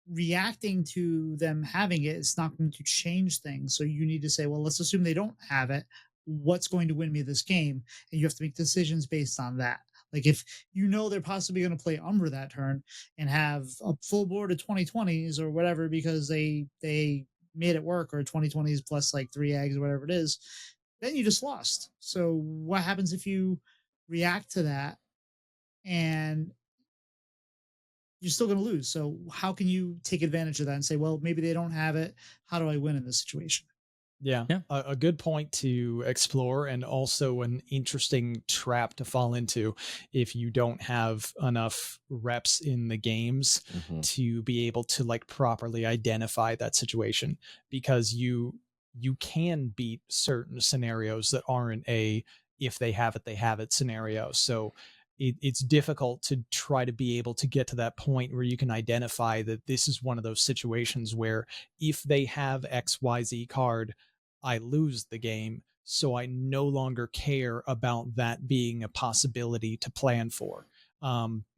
S1: reacting to them having it is not going to change things. So you need to say, well, let's assume they don't have it. What's going to win me this game? And you have to make decisions based on that. Like if they're possibly going to play Umbra that turn and have a full board of 2020s or whatever because they made it work, or 2020s plus like 3 eggs or whatever it is, then you just lost. So what happens if you react to that and you're still going to lose? So how can you take advantage of that and say, well, maybe they don't have it. How do I win in this situation?
S4: Yeah,
S3: Yeah.
S4: a good point to explore, and also an interesting trap to fall into if you don't have enough reps in the games
S2: Mhm.
S4: to be able to like properly identify that situation, because you can beat certain scenarios that aren't a if they have it scenario. So it's difficult to try to be able to get to that point where you can identify that this is one of those situations where if they have XYZ card, I lose the game. So I no longer care about that being a possibility to plan for,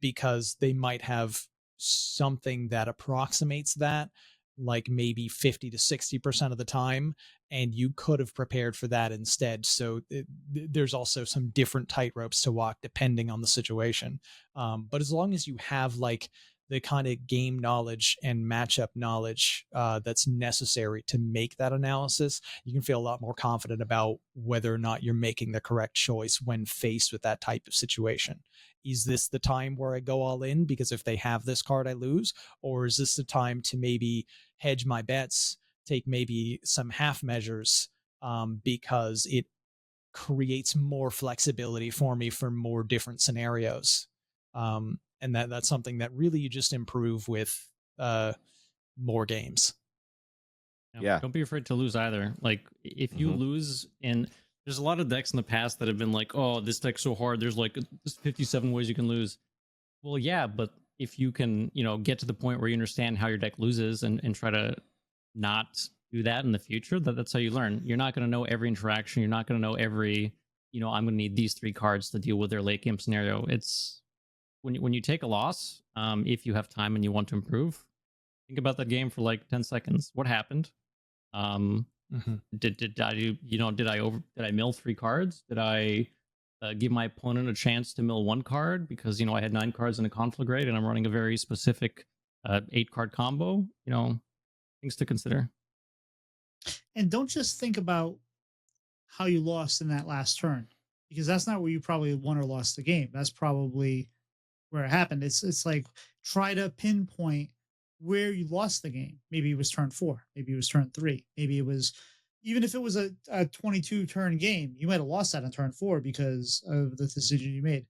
S4: because they might have something that approximates that, like maybe 50 to 60% of the time, and you could have prepared for that instead. So there's also some different tightropes to walk depending on the situation. But as long as you have like the kind of game knowledge and matchup knowledge that's necessary to make that analysis, you can feel a lot more confident about whether or not you're making the correct choice when faced with that type of situation. Is this the time where I go all in because if they have this card, I lose? Or is this the time to maybe hedge my bets, take maybe some half measures, because it creates more flexibility for me for more different scenarios? And that's something that really you just improve with more games.
S2: Yeah.
S3: Don't be afraid to lose either. Like if you
S2: Mhm.
S3: lose, and there's a lot of decks in the past that have been like, oh, this deck's so hard. There's like 57 ways you can lose. Well, yeah, but if you can, get to the point where you understand how your deck loses and try to not do that in the future, that's how you learn. You're not going to know every interaction. You're not going to know every, I'm going to need these 3 cards to deal with their late game scenario. It's when you take a loss, if you have time and you want to improve, think about that game for like 10 seconds. What happened? Did I do, did I mill 3 cards? Did I give my opponent a chance to mill 1 card because I had 9 cards in a conflagrate and I'm running a very specific 8 card combo? Things to consider.
S1: And don't just think about how you lost in that last turn, because that's not where you probably won or lost the game. That's probably where it happened. It's like try to pinpoint where you lost the game. Maybe it was turn 4, maybe it was turn 3, maybe it was, even if it was a 22 turn game, you might have lost that on turn 4 because of the decision you made.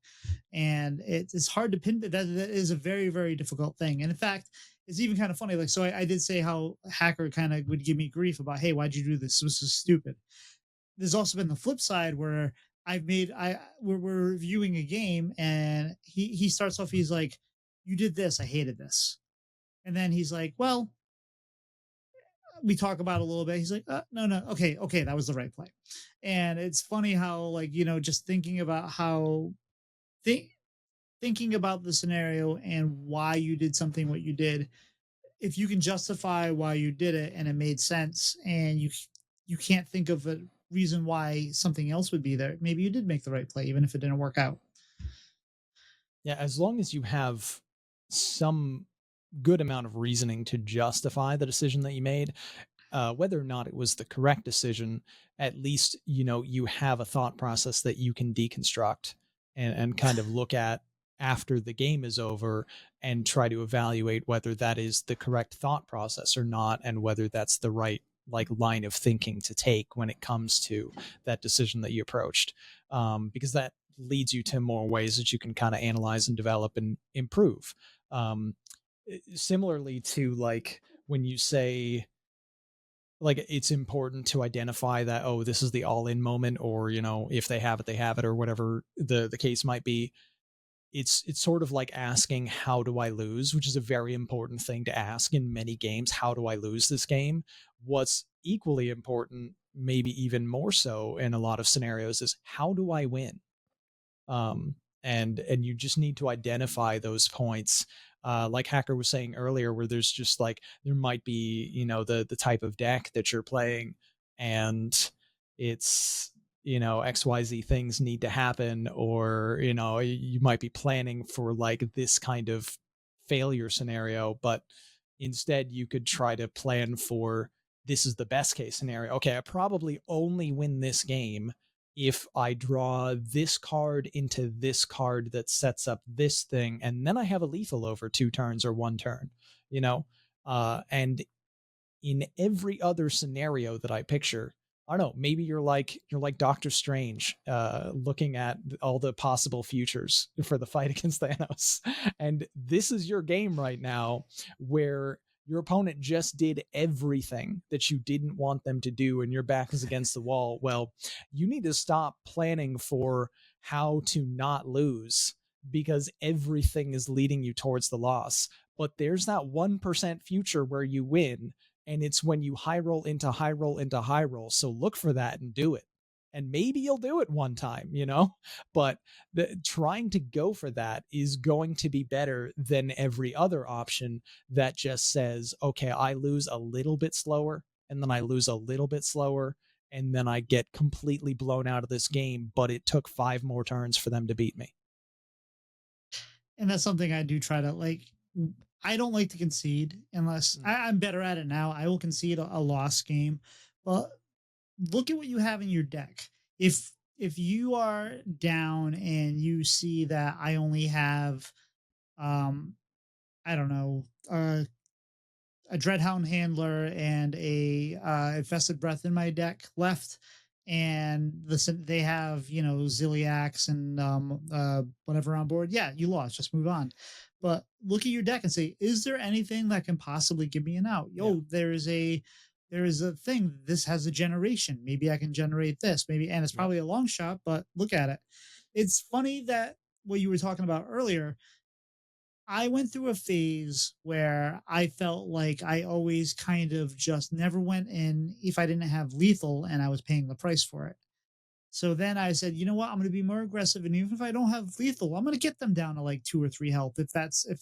S1: And it's hard to pin that. That is a very, very difficult thing. And in fact, it's even kind of funny. Like, so I did say how Hacker kind of would give me grief about, hey, why'd you do this? This is stupid. There's also been the flip side where we're reviewing a game and he starts off, he's like, you did this, I hated this. And then he's like, well, we talk about it a little bit. He's like, no, okay, that was the right play. And it's funny how, like, just thinking about how thinking about the scenario and why you did something what you did, if you can justify why you did it and it made sense, and you can't think of a reason why something else would be there, maybe you did make the right play even if it didn't work out.
S4: Yeah, as long as you have some good amount of reasoning to justify the decision that you made, whether or not it was the correct decision, at least you have a thought process that you can deconstruct and kind of look at after the game is over and try to evaluate whether that is the correct thought process or not, and whether that's the right like line of thinking to take when it comes to that decision that you approached, because that leads you to more ways that you can kind of analyze and develop and improve. Similarly to like when you say like it's important to identify that, oh, this is the all-in moment, or if they have it, or whatever the case might be. It's sort of like asking, how do I lose, which is a very important thing to ask in many games. How do I lose this game? What's equally important, maybe even more so in a lot of scenarios, is how do I win? And you just need to identify those points, like Hacker was saying earlier, where there's just like there might be the type of deck that you're playing, and it's XYZ things need to happen, or you might be planning for like this kind of failure scenario, but instead you could try to plan for, this is the best case scenario. Okay, I probably only win this game if I draw this card into this card that sets up this thing, and then I have a lethal over 2 turns or 1 turn, and in every other scenario that I picture, I don't know, maybe you're like Doctor Strange, looking at all the possible futures for the fight against Thanos. And this is your game right now where your opponent just did everything that you didn't want them to do and your back is against the wall. Well, you need to stop planning for how to not lose because everything is leading you towards the loss. But there's that 1% future where you win, and it's when you high roll into high roll into high roll. So look for that and do it. And maybe you'll do it one time, but trying to go for that is going to be better than every other option that just says, okay, I lose a little bit slower and then I lose a little bit slower and then I get completely blown out of this game, but it took 5 more turns for them to beat me.
S1: And that's something I do try to like. I don't like to concede unless I'm better at it now. I will concede a lost game. Well, look at what you have in your deck. If you are down and you see that I only have, I don't know, a Dreadhound Handler and a Infested Breath in my deck left, and they have Ziliax and whatever on board. Yeah, you lost. Just move on. But look at your deck and say, is there anything that can possibly give me an out?
S4: Yeah.
S1: There is a thing. This has a generation. Maybe I can generate this. Maybe, and it's probably a long shot, but look at it. It's funny that what you were talking about earlier. I went through a phase where I felt like I always kind of just never went in if I didn't have lethal and I was paying the price for it. So then I said, you know what? I'm going to be more aggressive, and even if I don't have lethal, I'm going to get them down to like 2 or 3 health if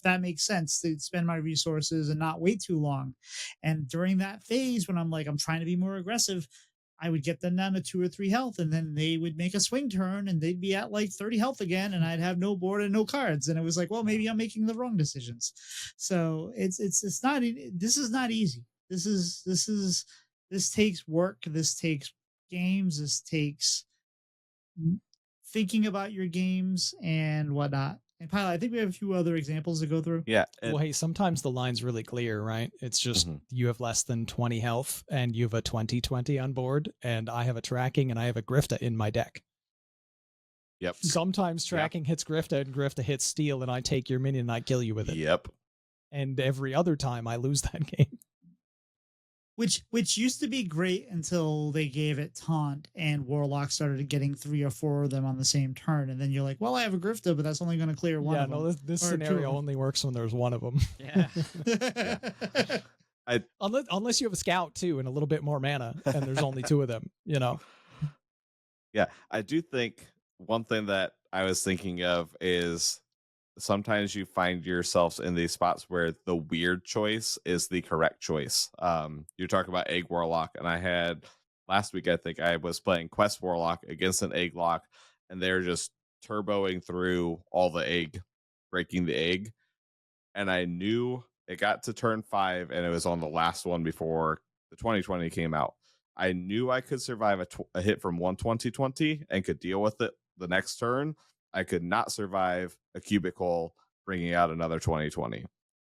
S1: that makes sense, to spend my resources and not wait too long. And during that phase when I'm trying to be more aggressive, I would get them down to 2 or 3 health, and then they would make a swing turn and they'd be at like 30 health again, and I'd have no board and no cards. And it was like, well, maybe I'm making the wrong decisions. So it's not, this is not easy. This takes work. This takes games. This takes thinking about your games and whatnot. And Pylet, I think we have a few other examples to go through.
S2: Yeah.
S4: Well, hey, sometimes the line's really clear, right? It's just you have less than 20 health and you have a 20/20 on board, and I have a tracking and I have a Grifta in my deck.
S2: Yep.
S4: Sometimes tracking hits Grifta and Grifta hits steel, and I take your minion and I kill you with it.
S2: Yep.
S4: And every other time I lose that game.
S1: Which used to be great until they gave it taunt and Warlock started getting 3 or 4 of them on the same turn, and then you're like, well, I have a Grifta, but that's only going to clear one of them.
S4: Yeah, no, this scenario only works when there's one of them.
S3: Yeah.
S4: Unless you have a scout too and a little bit more mana, and there's only 2 of them.
S2: Yeah, I do think one thing that I was thinking of is sometimes you find yourselves in these spots where the weird choice is the correct choice. You're talking about Egg Warlock, and I had last week, I think I was playing Quest Warlock against an Egg Lock, and they're just turboing through all the egg, breaking the egg. And I knew it got to turn 5, and it was on the last one before the 2020 came out. I knew I could survive a hit from 120/20 and could deal with it the next turn. I could not survive a cubicle bringing out another 20/20.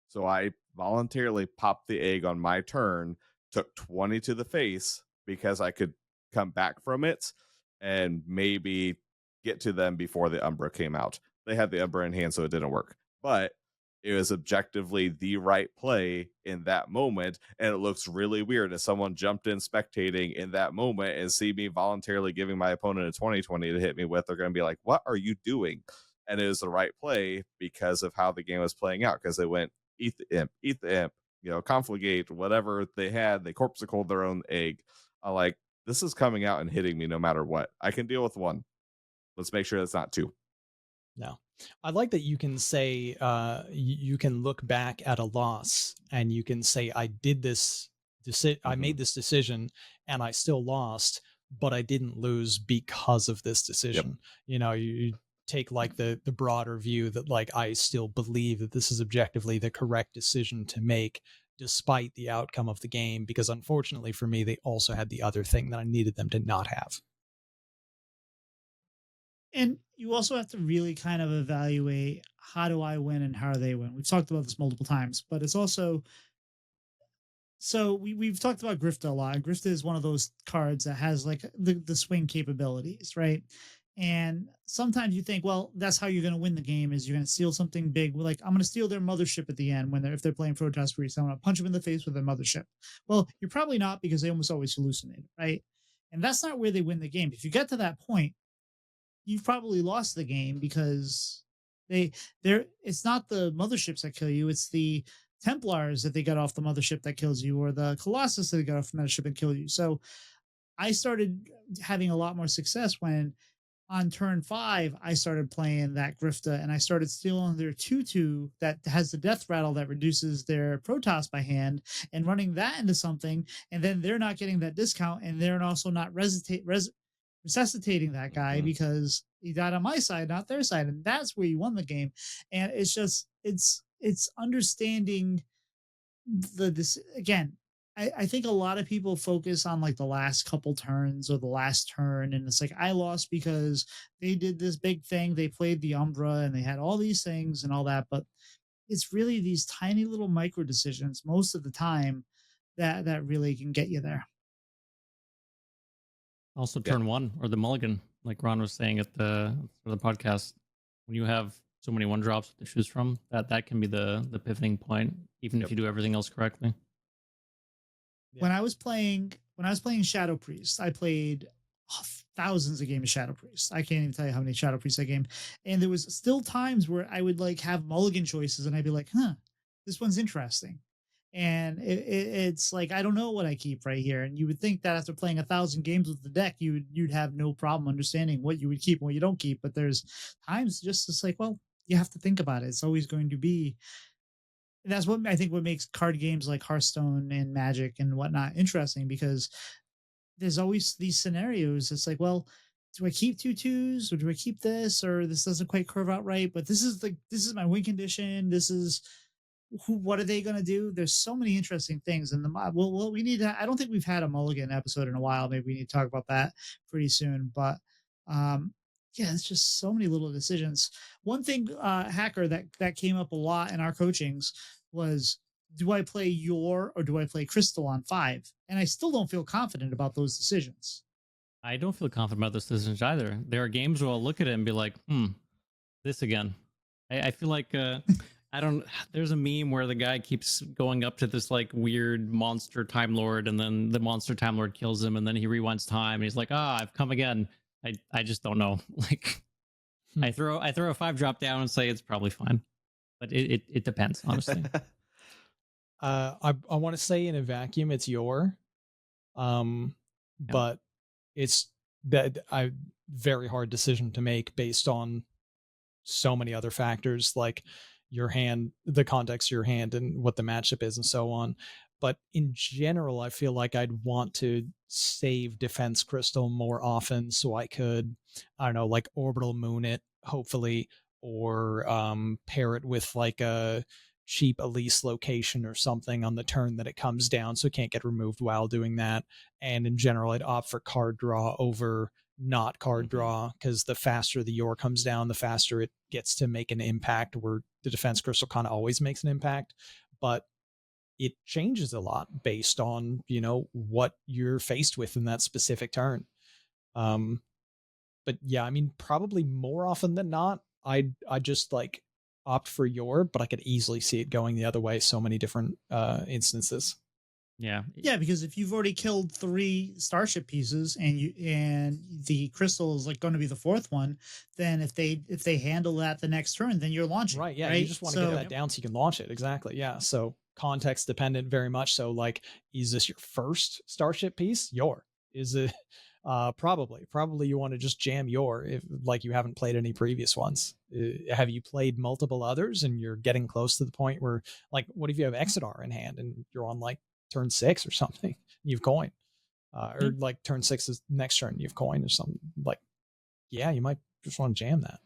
S2: So I voluntarily popped the egg on my turn, took 20 to the face because I could come back from it and maybe get to them before the Umbra came out. They had the Umbra in hand, so it didn't work. But it was objectively the right play in that moment, and it looks really weird if someone jumped in spectating in that moment and see me voluntarily giving my opponent a 20/20 to hit me with. They're going to be like, what are you doing? And it was the right play because of how the game was playing out, because they went eat the imp, confligate, whatever they had. They corpsicled their own egg. I like, this is coming out and hitting me no matter what. I can deal with 1. Let's make sure it's not 2.
S4: No. I like that you can say, you can look back at a loss and you can say, I did this, I made this decision and I still lost, but I didn't lose because of this decision. Yep. You take like the broader view that like, I still believe that this is objectively the correct decision to make despite the outcome of the game, because unfortunately for me, they also had the other thing that I needed them to not have.
S1: And you also have to really kind of evaluate, how do I win and how do they win? We've talked about this multiple times, but it's also, So we've talked about Grifta a lot. Grifta is one of those cards that has like the swing capabilities, right? And sometimes you think, well, that's how you're going to win the game is you're going to steal something big. Like I'm going to steal their mothership at the end when if they're playing Protoss Priest, I'm going to punch them in the face with their mothership. Well, you're probably not because they almost always hallucinate, right? And that's not where they win the game. If you get to that point, you've probably lost the game because they're it's not the motherships that kill you, it's the Templars that they got off the mothership that kills you, or the Colossus that they got off the mothership and kill you. So I started having a lot more success when on turn 5 I started playing that Grifta and I started stealing their 2/2 that has the death rattle that reduces their Protoss by hand and running that into something, and then they're not getting that discount and they're also not resuscitating that guy because he died on my side, not their side, and that's where you won the game. And it's just it's understanding this again. I think a lot of people focus on like the last couple turns or the last turn, and it's like I lost because they did this big thing, they played the Umbra and they had all these things and all that, but it's really these tiny little micro decisions most of the time that really can get you there.
S3: Also,
S2: Yeah.
S3: turn 1 or the mulligan, like Ron was saying at the podcast. When you have so many 1-drops to choose from, that can be the pivoting point, even if you do everything else correctly.
S1: When I was playing Shadow Priest, I played thousands of games of Shadow Priest. I can't even tell you how many Shadow Priests I game. And there was still times where I would like have mulligan choices and I'd be like, this one's interesting. And it's like, I don't know what I keep right here. And you would think that after playing 1,000 games with the deck, you'd have no problem understanding what you would keep and what you don't keep. But there's times just it's like, well, you have to think about it. It's always going to be. That's what I think what makes card games like Hearthstone and Magic and whatnot interesting, because there's always these scenarios. It's like, well, do I keep 2/2s or do I keep this, or this doesn't quite curve out right, but this is my win condition. This is what are they going to do? There's so many interesting things in the mod. Well, we need to, I don't think we've had a mulligan episode in a while. Maybe we need to talk about that pretty soon, but yeah, it's just so many little decisions. One thing, Hacker, that came up a lot in our coachings was, do I play Yor or do I play Crystal on 5? And I still don't feel confident about those decisions.
S3: I don't feel confident about those decisions either. There are games where I'll look at it and be like, this again. I feel like I don't. There's a meme where the guy keeps going up to this like weird monster Time Lord, and then the monster Time Lord kills him, and then he rewinds time, and he's like, I've come again. I just don't know. Like, I throw a 5-drop down and say it's probably fine, but it depends, honestly.
S4: I want to say in a vacuum it's Yor, but it's that very hard decision to make based on so many other factors, like your hand, the context of your hand, and what the matchup is, and so on. But in general, I feel like I'd want to save Defense Crystal more often so I could, I don't know, like Orbital Moon it, hopefully, or pair it with like a cheap Elise location or something on the turn that it comes down so it can't get removed while doing that. And in general, I'd opt for card draw over not card draw, because the faster the Yor comes down, the faster it gets to make an impact, where the Defense Crystal kind of always makes an impact. But it changes a lot based on, you know, what you're faced with in that specific turn. But yeah, I mean, probably more often than not, I just like opt for Yor, but I could easily see it going the other way so many different instances.
S3: Yeah,
S1: because if you've already killed 3 starship pieces and the crystal is like going to be the 4th one, then if they handle that the next turn, then you're launching.
S4: Right. Yeah.
S1: Right?
S4: You just want to get that down so you can launch it. Exactly. Yeah. So context dependent, very much so. Like, is this your first starship piece? Yor. Is it probably you want to just jam Yor if like you haven't played any previous ones. Have you played multiple others and you're getting close to the point where, like, what if you have Exodar in hand and you're on like turn 6 or something, you've coin, or like turn 6 is next turn, you've coin or something, like, yeah, you might just want to jam that.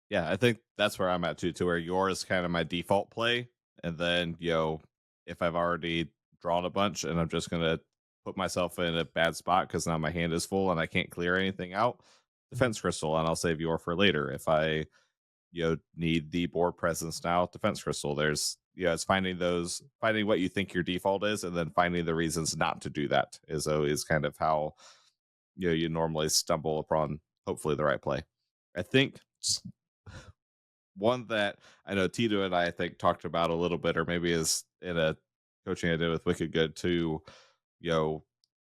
S2: Yeah, I think that's where I'm at too, to where Yor is kind of my default play. And then, if I've already drawn a bunch and I'm just going to put myself in a bad spot because now my hand is full and I can't clear anything out, Defense Crystal, and I'll save Yor for later. If I, need the board presence now, Defense Crystal, there's, it's finding what you think your default is, and then finding the reasons not to do that is always kind of how you normally stumble upon hopefully the right play. I think one that I know Tito and I think talked about a little bit, or maybe is in a coaching I did with Wicked Good too,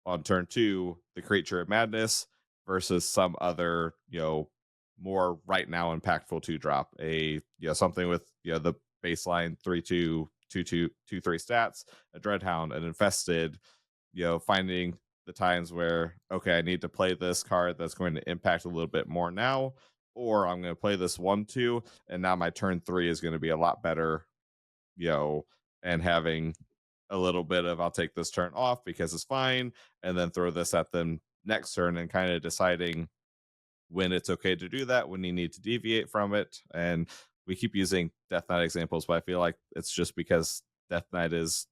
S2: on turn 2, the Creature of Madness versus some other, more right now impactful 2-drop. Something with, the baseline 3/2, 2/2, 2/3 stats, a Dreadhound, an Infested, finding the times where, okay, I need to play this card that's going to impact a little bit more now, or I'm going to play this 1/2, and now my turn 3 is going to be a lot better, and having a little bit of, I'll take this turn off because it's fine, and then throw this at them next turn, and kind of deciding when it's okay to do that, when you need to deviate from it. And we keep using Death Knight examples, but I feel like it's just because Death Knight is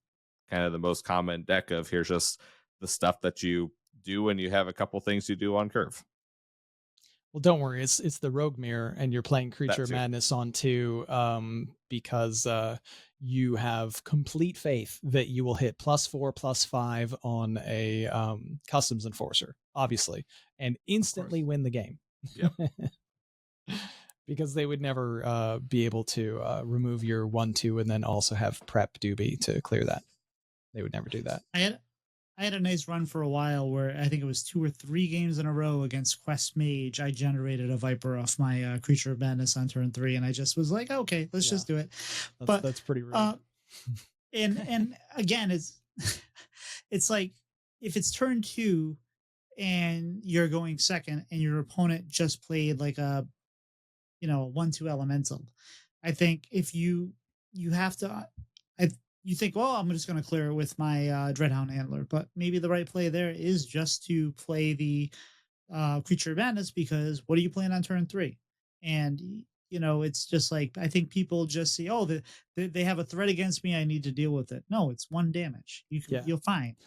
S2: kind of the most common deck of, here's just the stuff that you do when you have a couple things you do on curve.
S4: Well, don't worry, it's the Rogue Mirror, and you're playing Creature of
S2: too.
S4: Madness on 2 because you have complete faith that you will hit +4/+5 on a Customs Enforcer, obviously, and instantly win the game.
S2: Yep.
S4: Because they would never be able to remove your 1/2 and then also have prep Doobie to clear that. They would never do that.
S1: I had a nice run for a while where I think it was 2 or 3 games in a row against Quest Mage. I generated a Viper off my Creature of Madness on turn 3, and I just was like, okay, let's just do it.
S4: That's pretty rude.
S1: And again, it's like, if it's turn 2 and you're going second and your opponent just played like a 1/2 elemental, I think if you have to, you think, well, I'm just going to clear it with my Dreadhound Antler, but maybe the right play there is just to play the Creature of Madness, because what are you playing on turn 3? And it's just like, I think people just see, oh, they have a threat against me, I need to deal with it. No, it's 1 damage. You'll find.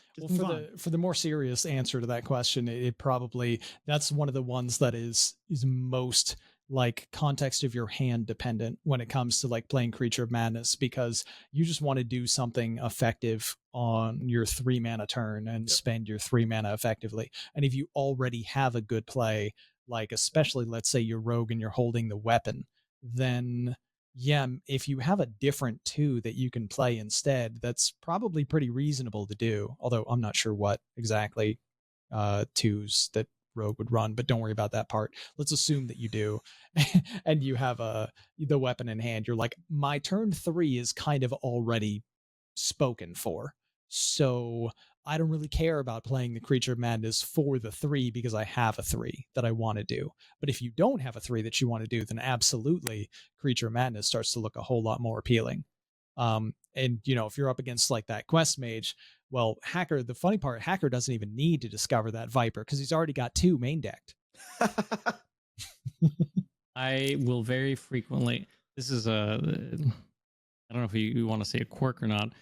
S4: For the more serious answer to that question, it probably, that's one of the ones that is most like context of your hand dependent when it comes to like playing Creature of Madness, because you just want to do something effective on your 3 mana turn and spend your 3 mana effectively. And if you already have a good play, like especially let's say you're rogue and you're holding the weapon, then if you have a different 2 that you can play instead, that's probably pretty reasonable to do. Although I'm not sure what exactly 2s that rogue would run, but don't worry about that part. Let's assume that you do. And you have the weapon in hand. You're like, my turn 3 is kind of already spoken for, so I don't really care about playing the Creature of Madness for the 3 because I have a 3 that I want to do. But if you don't have a 3 that you want to do, then absolutely Creature of Madness starts to look a whole lot more appealing. And if you're up against like that Quest Mage, well, Hacker, the funny part, Hacker doesn't even need to discover that Viper because he's already got 2 main decked.
S3: I will very frequently, this is I don't know if you want to say a quirk or not,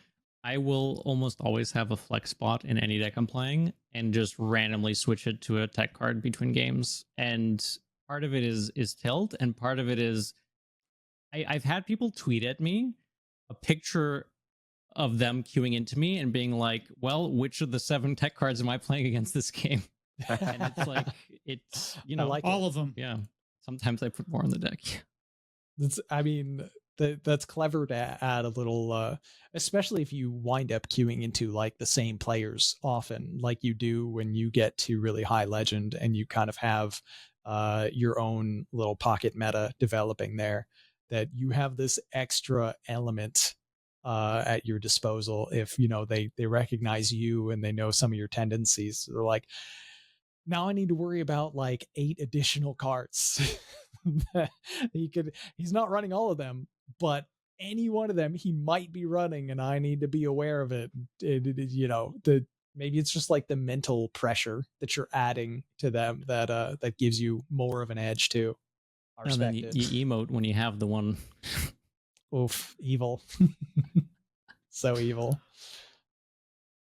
S3: I will almost always have a flex spot in any deck I'm playing and just randomly switch it to a tech card between games. And part of it is tilt, and part of it is I've had people tweet at me a picture of them queuing into me and being like, well, which of the 7 tech cards am I playing against this game? And it's like, it's,
S1: I like all of them.
S3: Yeah. Sometimes I put more on the deck.
S4: That's clever to add a little, especially if you wind up queuing into like the same players often, like you do when you get to really high legend and you kind of have your own little pocket meta developing there, that you have this extra element at your disposal. If they recognize you and they know some of your tendencies, so they're like, now I need to worry about like 8 additional cards. He's not running all of them, but any one of them he might be running, and I need to be aware of it. Maybe it's just like the mental pressure that you're adding to them that gives you more of an edge too. I respect
S3: it.
S4: You
S3: emote when you have the one.
S4: Oof, evil. So evil.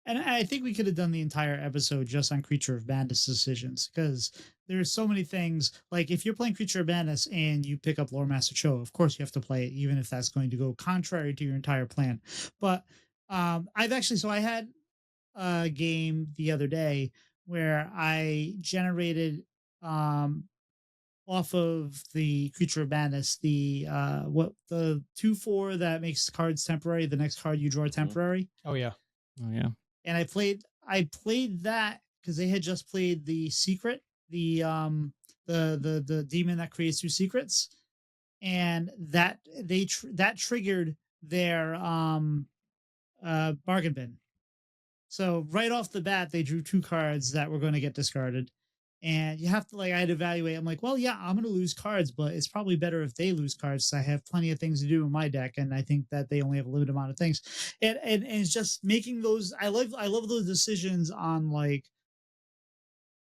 S1: And I think we could have done the entire episode just on Creature of Madness decisions because there's so many things. Like if you're playing Creature of Madness and you pick up Lore Master Cho, of course you have to play it, even if that's going to go contrary to your entire plan. But I had a game the other day where I generated um off of the Creature of Madness, the 2/4 that makes cards temporary, the next card you draw temporary.
S4: Oh yeah.
S3: Oh yeah.
S1: And I played that because they had just played the secret, the demon that creates two secrets, and that triggered their bargain bin. So right off the bat, they drew two cards that were going to get discarded. And you have to I had to evaluate. I'm like, well, yeah, I'm going to lose cards, but it's probably better if they lose cards. So I have plenty of things to do in my deck, and I think that they only have a limited amount of things. And it's just making those. I love those decisions on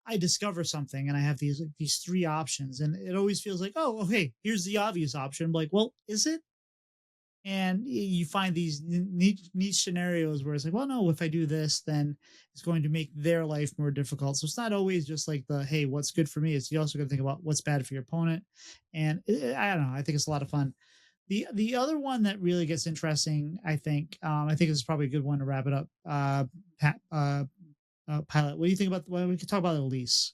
S1: I discover something and I have these three options, and it always feels like, oh, okay, here's the obvious option. I'm like, well, is it? And you find these niche scenarios where it's like, well, no, if I do this, then it's going to make their life more difficult. So it's not always just like hey, what's good for me. It's you also got to think about what's bad for your opponent. And I don't know, I think it's a lot of fun. The other one that really gets interesting, I think this is probably a good one to wrap it up. Pilot, what do you think about? Well, we could talk about Elise.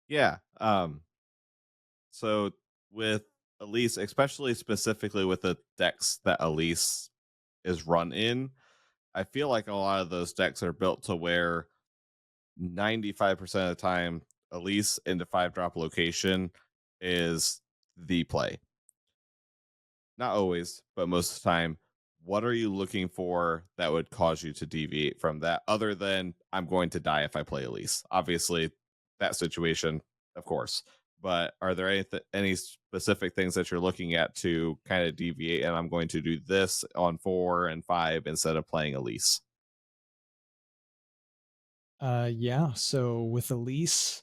S2: Yeah. So with Elise, especially specifically with the decks that Elise is run in, I feel like a lot of those decks are built to where 95% of the time Elise into 5-drop location is the play. Not always, but most of the time. What are you looking for that would cause you to deviate from that, other than I'm going to die if I play Elise? Obviously, that situation, of course. But are there any specific things that you're looking at to kind of deviate? And I'm going to do this on 4 and 5 instead of playing Elise.
S4: Yeah. So with Elise,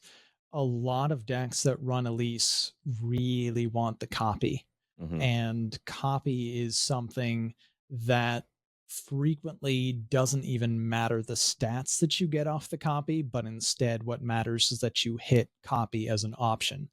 S4: a lot of decks that run Elise really want the copy.
S2: Mm-hmm.
S4: And copy is something that frequently doesn't even matter the stats that you get off the copy, but instead what matters is that you hit copy as an option.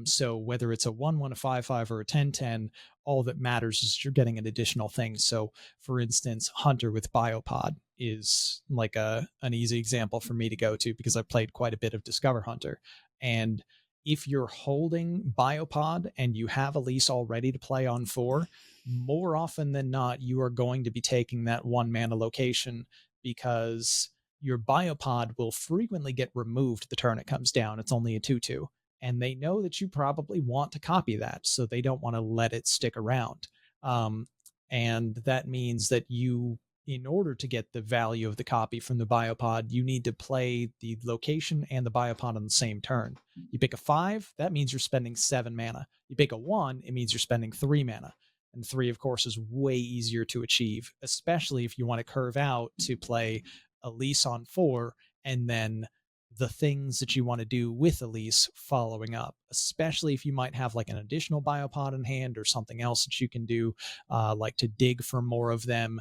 S4: So whether it's a 1/1, a 5/5, or a 10/10, all that matters is you're getting an additional thing. So for instance, Hunter with Biopod is like an easy example for me to go to because I've played quite a bit of Discover Hunter. And if you're holding Biopod and you have Elise already to play on 4, more often than not, you are going to be taking that 1-mana location because your Biopod will frequently get removed the turn it comes down. It's only a 2/2. And they know that you probably want to copy that, so they don't want to let it stick around. And that means that you, in order to get the value of the copy from the Biopod, you need to play the location and the Biopod on the same turn. You pick a 5, that means you're spending 7 mana. You pick a 1, it means you're spending 3 mana. And 3, of course, is way easier to achieve, especially if you want to curve out to play Elise on 4 and then the things that you want to do with Elise following up, especially if you might have like an additional Biopod in hand or something else that you can do, like to dig for more of them.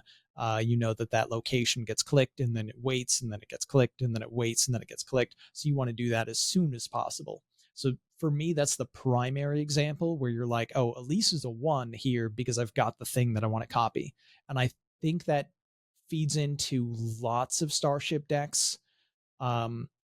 S4: You know that location gets clicked and then it waits and then it gets clicked and then it waits and then it gets clicked. So you want to do that as soon as possible. So for me, that's the primary example where you're like, oh, Elise is a 1 here because I've got the thing that I want to copy. And I think that feeds into lots of Starship decks.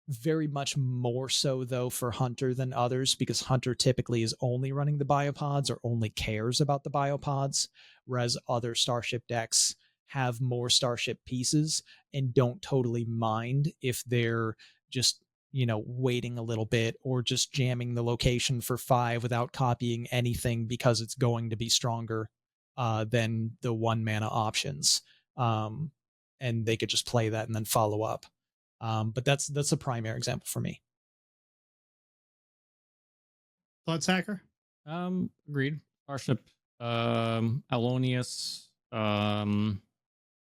S4: Very much more so, though, for Hunter than others, because Hunter typically is only running the Biopods or only cares about the Biopods, whereas other Starship decks have more Starship pieces and don't totally mind if they're just, waiting a little bit or just jamming the location for 5 without copying anything because it's going to be stronger than the 1-mana options. And they could just play that and then follow up. But that's a primary example for me.
S1: Bloodsacker?
S3: Agreed. Starship, Alonius,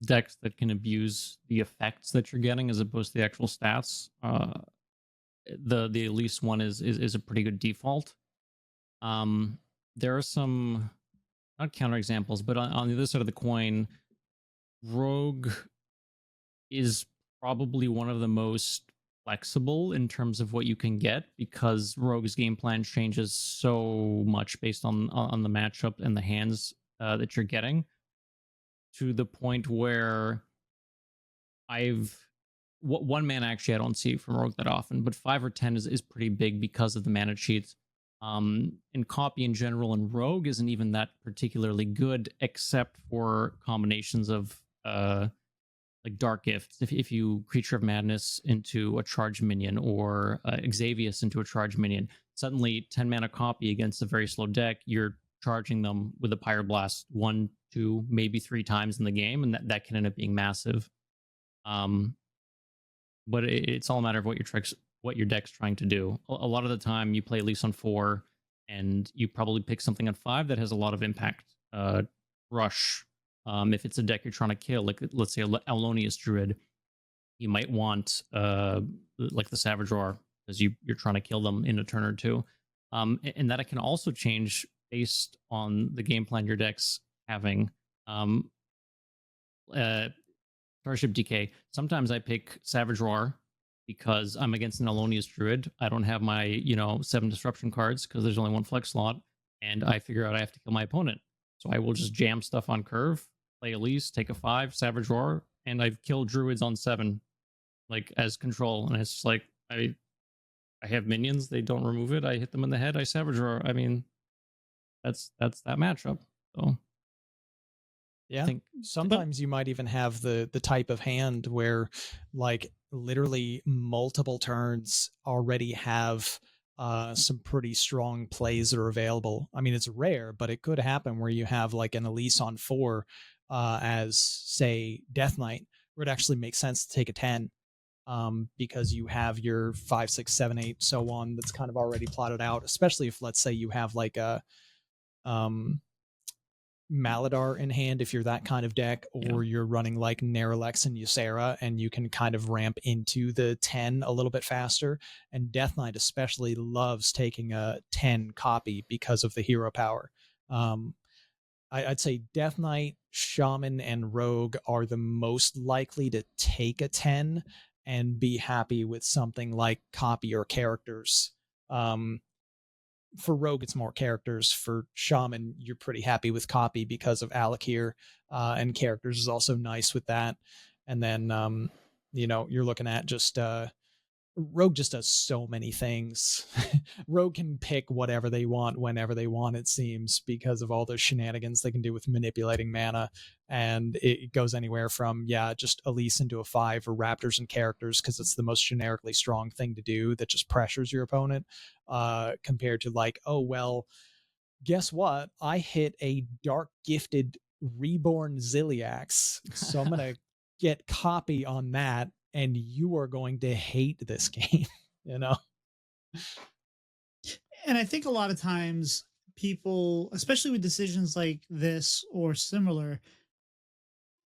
S3: decks that can abuse the effects that you're getting as opposed to the actual stats. The Elise one is a pretty good default. There are some not counter examples, but on the other side of the coin, Rogue is probably one of the most flexible in terms of what you can get, because Rogue's game plan changes so much based on the matchup and the hands that you're getting, to the point where one mana actually I don't see from Rogue that often, but 5 or 10 is pretty big because of the mana cheats. And copy in general and Rogue isn't even that particularly good, except for combinations of like Dark Gifts. If you Creature of Madness into a charge minion, or Xavius into a charge minion, suddenly 10 mana copy against a very slow deck, you're charging them with a Pyroblast 1, 2, maybe 3 times in the game, and that can end up being massive. But it's all a matter of what your deck's trying to do. A lot of the time, you play Elise on 4, and you probably pick something on 5 that has a lot of impact. Rush. If it's a deck you're trying to kill, like let's say Alonius Druid, you might want like the Savage Roar, because you're trying to kill them in a turn or two. And that can also change based on the game plan your deck's having. Starship DK. Sometimes I pick Savage Roar because I'm against an Alonius Druid. I don't have my 7 disruption cards because there's only 1 flex slot, and I figure out I have to kill my opponent. So I will just jam stuff on curve, play Elise, take a 5, Savage Roar, and I've killed Druids on 7, like as control. And it's just like I have minions, they don't remove it. I hit them in the head, I Savage Roar. I mean, that's that matchup. So
S4: yeah, sometimes you might even have the type of hand where, like, literally multiple turns already have some pretty strong plays that are available. I mean, it's rare, but it could happen where you have like an Elise on 4 as, say, Death Knight, where it actually makes sense to take a 10 because you have your 5, 6, 7, 8, so on that's kind of already plotted out, especially if, let's say, you have like a Maladar in hand, if you're that kind of deck, or you're running like Neralex and Ysera, and you can kind of ramp into the 10 a little bit faster. And Death Knight especially loves taking a 10 copy because of the hero power. I'd say Death Knight, Shaman, and Rogue are the most likely to take a 10 and be happy with something like copy or characters. For Rogue, it's more characters. For Shaman, you're pretty happy with copy because of Alakir, and characters is also nice with that. And then, you're looking at just Rogue just does so many things. Rogue can pick whatever they want, whenever they want, it seems, because of all those shenanigans they can do with manipulating mana. And it goes anywhere from, just Elise into a 5, or Raptors and characters, because it's the most generically strong thing to do that just pressures your opponent, compared to like, oh, well, guess what? I hit a dark gifted reborn Ziliax, so I'm going to get copy on that, and you are going to hate this game,
S1: And I think a lot of times people, especially with decisions like this or similar,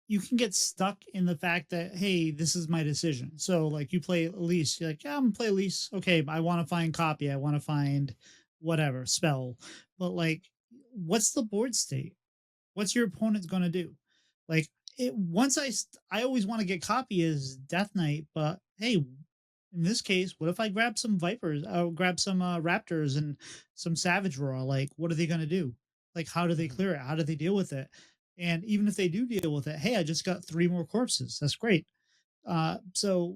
S1: you can get stuck in the fact that, hey, this is my decision. So like you play Elise, you're like, yeah, I'm gonna play Elise. Okay, I want to find copy. I want to find whatever spell. But like, what's the board state? What's your opponent going to do? Like, I always want to get copy as Death Knight, but hey, in this case, what if I grab some Vipers, grab some Raptors and some Savage Roar? Like, what are they going to do? Like, how do they clear it? How do they deal with it? And even if they do deal with it, hey, I just got 3 more corpses. That's great. So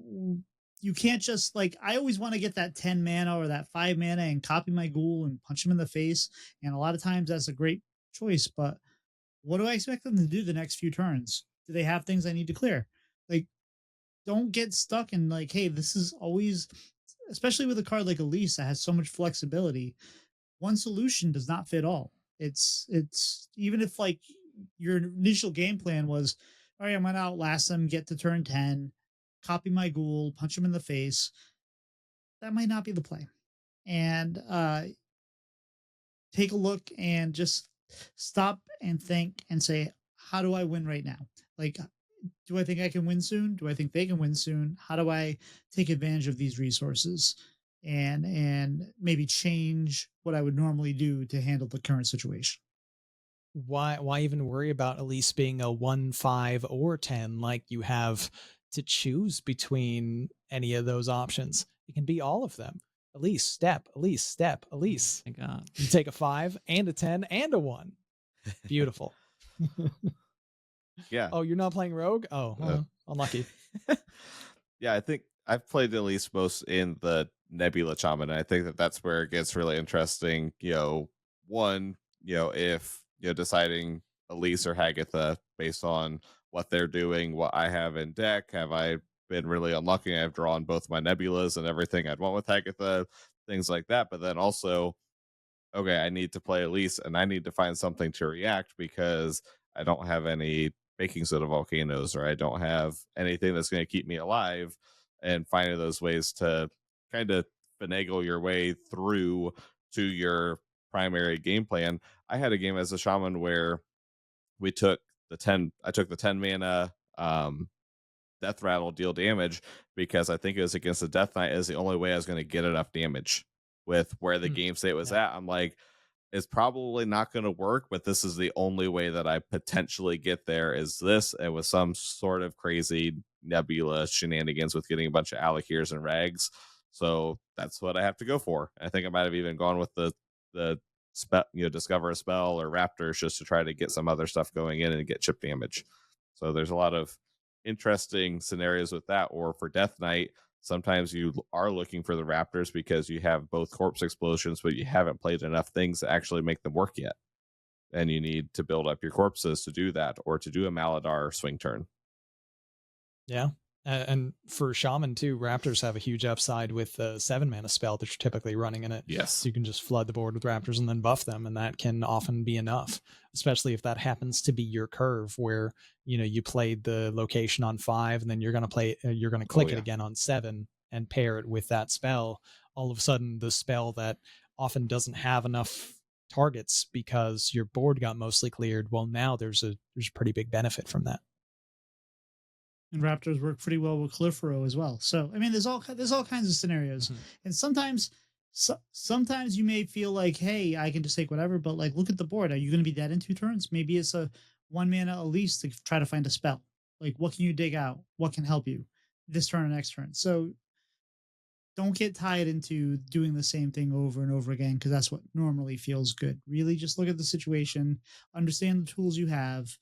S1: you can't just, like, I always want to get that 10 mana or that 5 mana and copy my ghoul and punch him in the face. And a lot of times that's a great choice, but what do I expect them to do the next few turns? Do they have things I need to clear? Like, don't get stuck in like, hey, this is always, especially with a card like Elise that has so much flexibility, one solution does not fit all. It's even if like your initial game plan was, all right, I'm going to outlast them, get to turn 10, copy my ghoul, punch him in the face. That might not be the play. And take a look and just stop and think and say, how do I win right now? Like, do I think I can win soon? Do I think they can win soon? How do I take advantage of these resources and maybe change what I would normally do to handle the current situation?
S4: Why even worry about Elise being a 1, 5, or 10? Like, you have to choose between any of those options. It can be all of them. Elise, step, Elise, step, Elise.
S3: My God.
S4: You take a 5 and a 10 and a 1. Beautiful.
S2: Yeah.
S4: Oh, you're not playing Rogue? Oh, well, unlucky.
S2: Yeah, I think I've played at least most in the Nebula Shaman. And I think that that's where it gets really interesting. One, if deciding Elise or Hagatha based on what they're doing, what I have in deck, have I been really unlucky? I've drawn both my Nebulas and everything I'd want with Hagatha, things like that. But then also, okay, I need to play Elise and I need to find something to react because I don't have any baking soda volcanoes or I don't have anything that's going to keep me alive, and finding those ways to kind of finagle your way through to your primary game plan. I had a game as a shaman where I took the 10 mana death rattle, deal damage, because I think it was against the Death Knight is the only way I was going to get enough damage with where the game state was at. I'm like, it's probably not going to work, but this is the only way that I potentially get there is this. And with some sort of crazy Nebula shenanigans with getting a bunch of Alakirs and Rags. So that's what I have to go for. I think I might have even gone with the spell, discover a spell or Raptors just to try to get some other stuff going in and get chip damage. So there's a lot of interesting scenarios with that. Or for Death Knight, sometimes you are looking for the Raptors because you have both corpse explosions, but you haven't played enough things to actually make them work yet. And you need to build up your corpses to do that, or to do a Maladar swing turn.
S4: Yeah. And for Shaman too, Raptors have a huge upside with the 7 mana spell that you're typically running in it.
S2: Yes.
S4: So you can just flood the board with Raptors and then buff them, and that can often be enough, especially if that happens to be your curve where, you played the location on 5 and then you're going to click it again on 7 and pair it with that spell. All of a sudden, the spell that often doesn't have enough targets because your board got mostly cleared, well, now there's a pretty big benefit from that.
S1: And Raptors work pretty well with Califero as well. So, I mean, there's all kinds of scenarios.
S4: Mm-hmm.
S1: And sometimes you may feel like, hey, I can just take whatever, but like, look at the board. Are you going to be dead in 2 turns? Maybe it's a 1 mana Elise to try to find a spell. Like, what can you dig out? What can help you this turn or next turn? So don't get tied into doing the same thing over and over again, because that's what normally feels good. Really just look at the situation, understand the tools you have,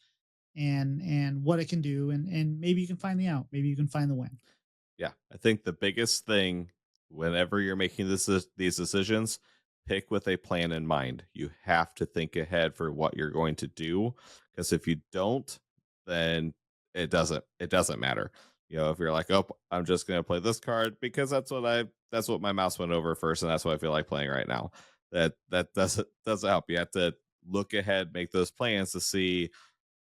S1: and what it can do, and maybe you can find the out, maybe you can find the win.
S2: Yeah, I think the biggest thing whenever you're making these decisions, pick with a plan in mind. You have to think ahead for what you're going to do, because if you don't, then it doesn't matter. If you're like, oh, I'm just going to play this card because that's what my mouse went over first, and that's what I feel like playing right now. That doesn't help. You have to look ahead, make those plans to see,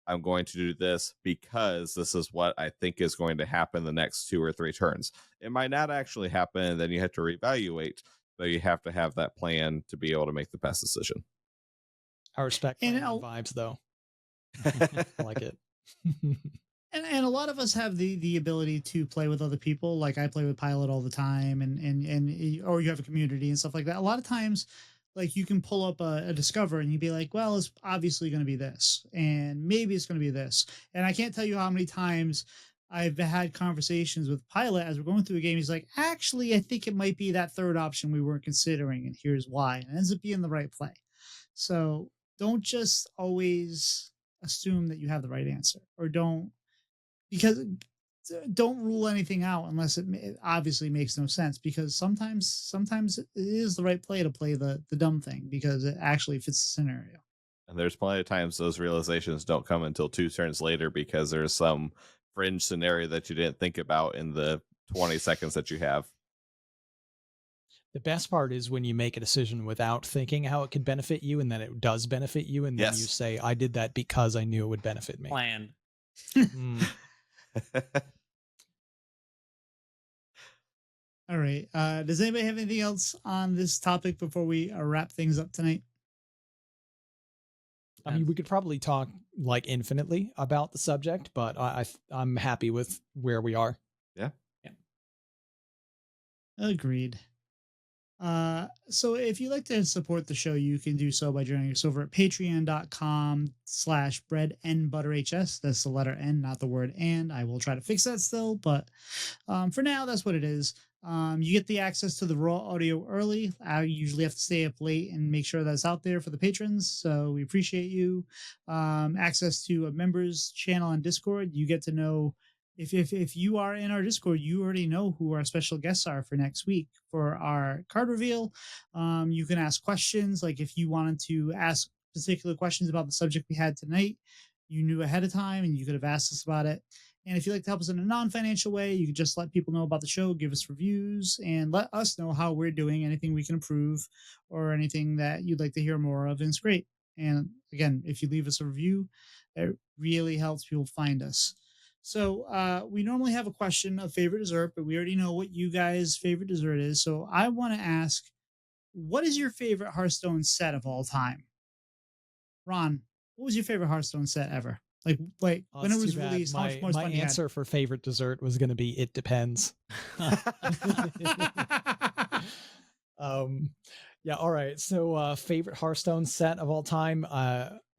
S2: I'm going to do this because this is what I think is going to happen the next 2 or 3 turns. It might not actually happen, and then you have to reevaluate, but you have to have that plan to be able to make the best decision.
S4: I respect vibes, though. I like it.
S1: And a lot of us have the ability to play with other people. Like I play with Pylet all the time, and or you have a community and stuff like that. A lot of times, like you can pull up a Discover and you'd be like, well, it's obviously going to be this, and maybe it's going to be this. And I can't tell you how many times I've had conversations with Pylet as we're going through a game. He's like, actually, I think it might be that third option we weren't considering, and here's why. And it ends up being the right play. So don't just always assume that you have the right answer, or don't rule anything out unless it obviously makes no sense, because sometimes it is the right play to play the dumb thing because it actually fits the scenario.
S2: And there's plenty of times those realizations don't come until 2 turns later because there's some fringe scenario that you didn't think about in the 20 seconds that you have.
S4: The best part is when you make a decision without thinking how it could benefit you, and then it does benefit you, and then you say, I did that because I knew it would benefit me.
S3: Planned.
S1: All right. Does anybody have anything else on this topic before we wrap things up tonight?
S4: I mean, we could probably talk like infinitely about the subject, but I'm happy with where we are.
S2: Yeah.
S1: Agreed. So if you'd like to support the show, you can do so by joining us over at patreon.com/bread and butterhs. That's the letter N, not the word and. I will try to fix that still, but for now, that's what it is. You get the access to the raw audio early. I usually have to stay up late and make sure that's out there for the patrons. So we appreciate you. Access to a members channel on Discord. You get to know if you are in our Discord, you already know who our special guests are for next week for our card reveal. You can ask questions, like if you wanted to ask particular questions about the subject we had tonight, you knew ahead of time and you could have asked us about it. And if you'd like to help us in a non-financial way, you can just let people know about the show, give us reviews, and let us know how we're doing, anything we can improve, or anything that you'd like to hear more of, and it's great. And again, if you leave us a review, it really helps people find us. So we normally have a question of favorite dessert, but we already know what you guys' favorite dessert is. So I want to ask, what is your favorite Hearthstone set of all time? Ron, what was your favorite Hearthstone set ever? Like when it
S4: It's
S1: was
S4: too bad.
S1: released, how much
S4: My
S1: fun you had?
S4: answer for favorite dessert was going to be it depends. Yeah, all right. So favorite Hearthstone set of all time.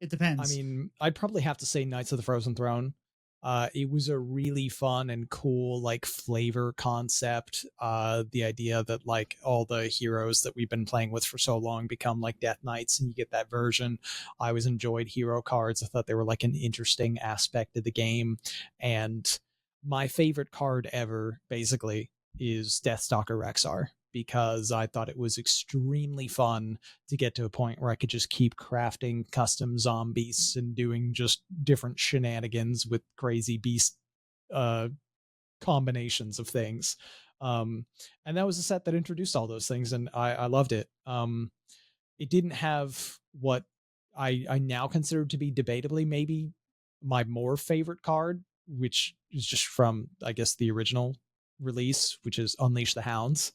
S1: It depends.
S4: I mean, I'd probably have to say Knights of the Frozen Throne. It was a really fun and cool like flavor concept. The idea that like all the heroes that we've been playing with for so long become like Death Knights and you get that version. I always enjoyed hero cards. I thought they were like an interesting aspect of the game. And my favorite card ever basically is Deathstalker Rexar because I thought it was extremely fun to get to a point where I could just keep crafting custom zombies and doing just different shenanigans with crazy beast combinations of things. And that was a set that introduced all those things, and I loved it. It didn't have what I now consider to be debatably maybe my more favorite card, which is just from, I guess, the original release, which is Unleash the Hounds.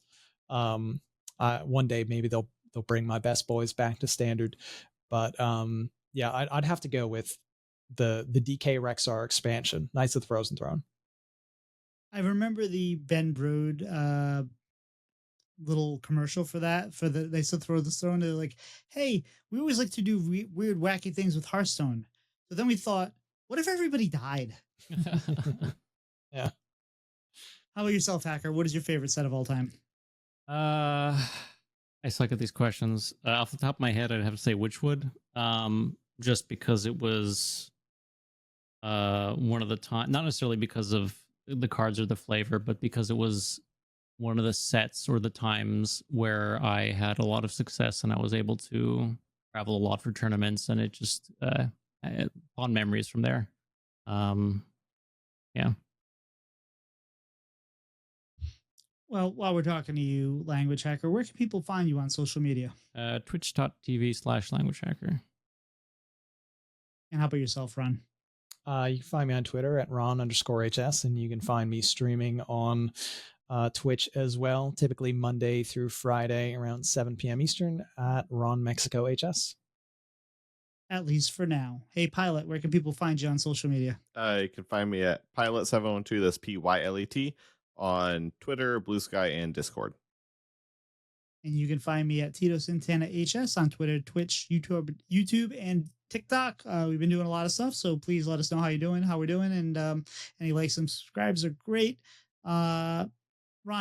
S4: One day maybe they'll bring my best boys back to standard, but yeah, I'd have to go with the DK Rexar expansion, Knights of the Frozen Throne.
S1: I remember the Ben Brood little commercial for that. They still throw the throne. They're like, "Hey, we always like to do weird, wacky things with Hearthstone." So then we thought, what if everybody died?
S4: Yeah.
S1: How about yourself, Hacker? What is your favorite set of all time?
S3: I suck at these questions. Off the top of my head, I'd have to say Witchwood, just because it was one of the time, not necessarily because of the cards or the flavor, but because it was one of the sets or the times where I had a lot of success and I was able to travel a lot for tournaments, and it just fond memories from there. Yeah.
S1: Well, while we're talking to you, Language Hacker, where can people find you on social media?
S3: Twitch.tv/language hacker.
S1: And how about yourself, Ron?
S4: You can find me on Twitter at Ron_HS, and you can find me streaming on Twitch as well, typically Monday through Friday around 7 p.m. Eastern at Ron Mexico HS.
S1: At least for now. Hey, Pylet, where can people find you on social media?
S2: You can find me at Pylet712, that's Pylet, on Twitter, Blue Sky, and Discord.
S1: And you can find me at Tito Santana HS on Twitter, Twitch, YouTube, and TikTok. We've been doing a lot of stuff, so please let us know how we're doing, and any likes and subscribes are great. Ron,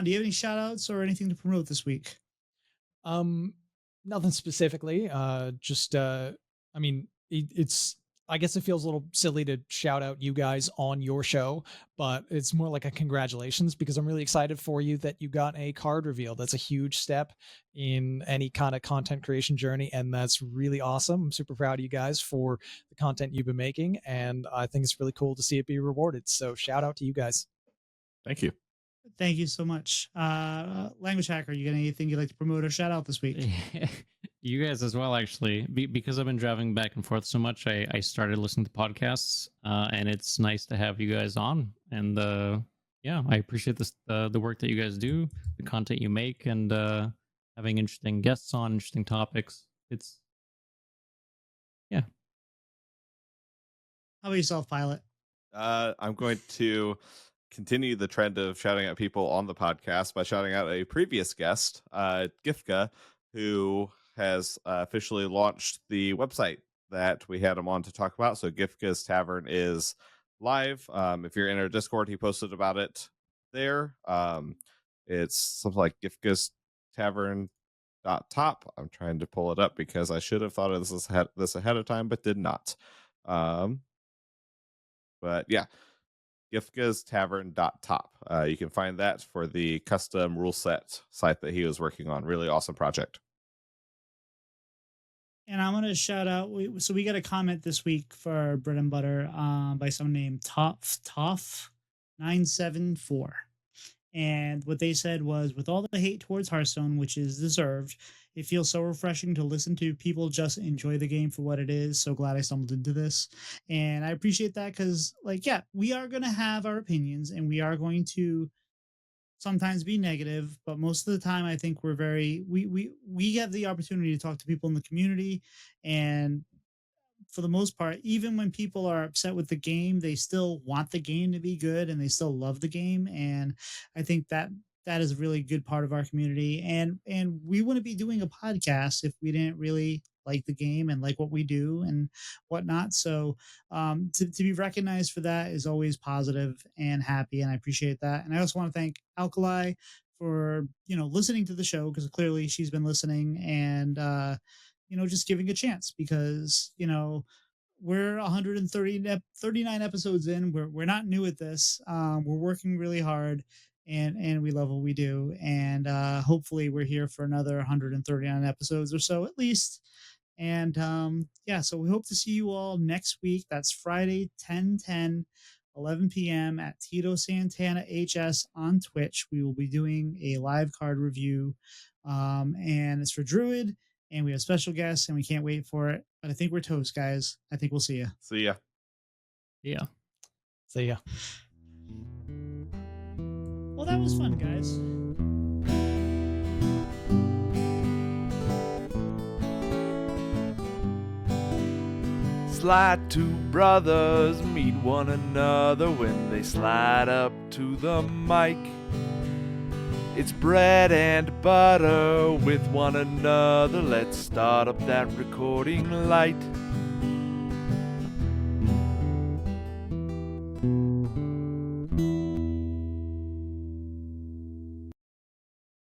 S1: do you have any shout outs or anything to promote this week?
S4: Nothing specifically. I mean, I guess it feels a little silly to shout out you guys on your show, but it's more like a congratulations because I'm really excited for you that you got a card reveal. That's a huge step in any kind of content creation journey, and that's really awesome. I'm super proud of you guys for the content you've been making, and I think it's really cool to see it be rewarded. So shout out to you guys.
S2: Thank you.
S1: Thank you so much. Language Hacker, you got anything you'd like to promote or shout out this week?
S3: You guys as well, actually. Because I've been driving back and forth so much, I started listening to podcasts, and it's nice to have you guys on. And yeah, I appreciate the work that you guys do, the content you make, and having interesting guests on, interesting topics. Yeah.
S1: How about yourself, Pylet?
S2: I'm going to continue the trend of shouting out people on the podcast by shouting out a previous guest, Gifka, who has officially launched the website that we had him on to talk about. So Gifka's Tavern is live. If you're in our Discord, he posted about it there. It's something like Gifka's Tavern .top. I'm trying to pull it up because I should have thought of this ahead of time, but did not. But yeah, Gifka's Tavern .top. You can find that for the custom rule set site that he was working on. Really awesome project.
S1: And I'm gonna shout out. So we got a comment this week for our bread and butter by someone named Toff974. And what they said was, with all the hate towards Hearthstone, which is deserved, it feels so refreshing to listen to people just enjoy the game for what it is. So glad I stumbled into this. And I appreciate that because, like, yeah, we are going to have our opinions and we are going to sometimes be negative, but most of the time I think we have the opportunity to talk to people in the community, and for the most part, even when people are upset with the game, they still want the game to be good and they still love the game. And I think that is a really good part of our community. And we wouldn't be doing a podcast if we didn't really like the game and like what we do and whatnot. So to be recognized for that is always positive and happy, and I appreciate that. And I also want to thank Alkali for listening to the show, because clearly she's been listening and just giving a chance, because we're 139 episodes in. We're not new at this. We're working really hard, and we love what we do. And hopefully we're here for another 139 episodes or so at least. And so we hope to see you all next week. That's Friday, 10/10, 11 p.m. at Tito Santana HS on Twitch. We will be doing a live card review, and it's for Druid. And we have special guests, and we can't wait for it. But I think we're toast, guys. I think we'll see you.
S2: See ya.
S3: Yeah.
S4: See ya.
S1: Well, that was fun, guys.
S5: Slide two brothers meet one another when they slide up to the mic. It's bread and butter with one another. Let's start up that recording light.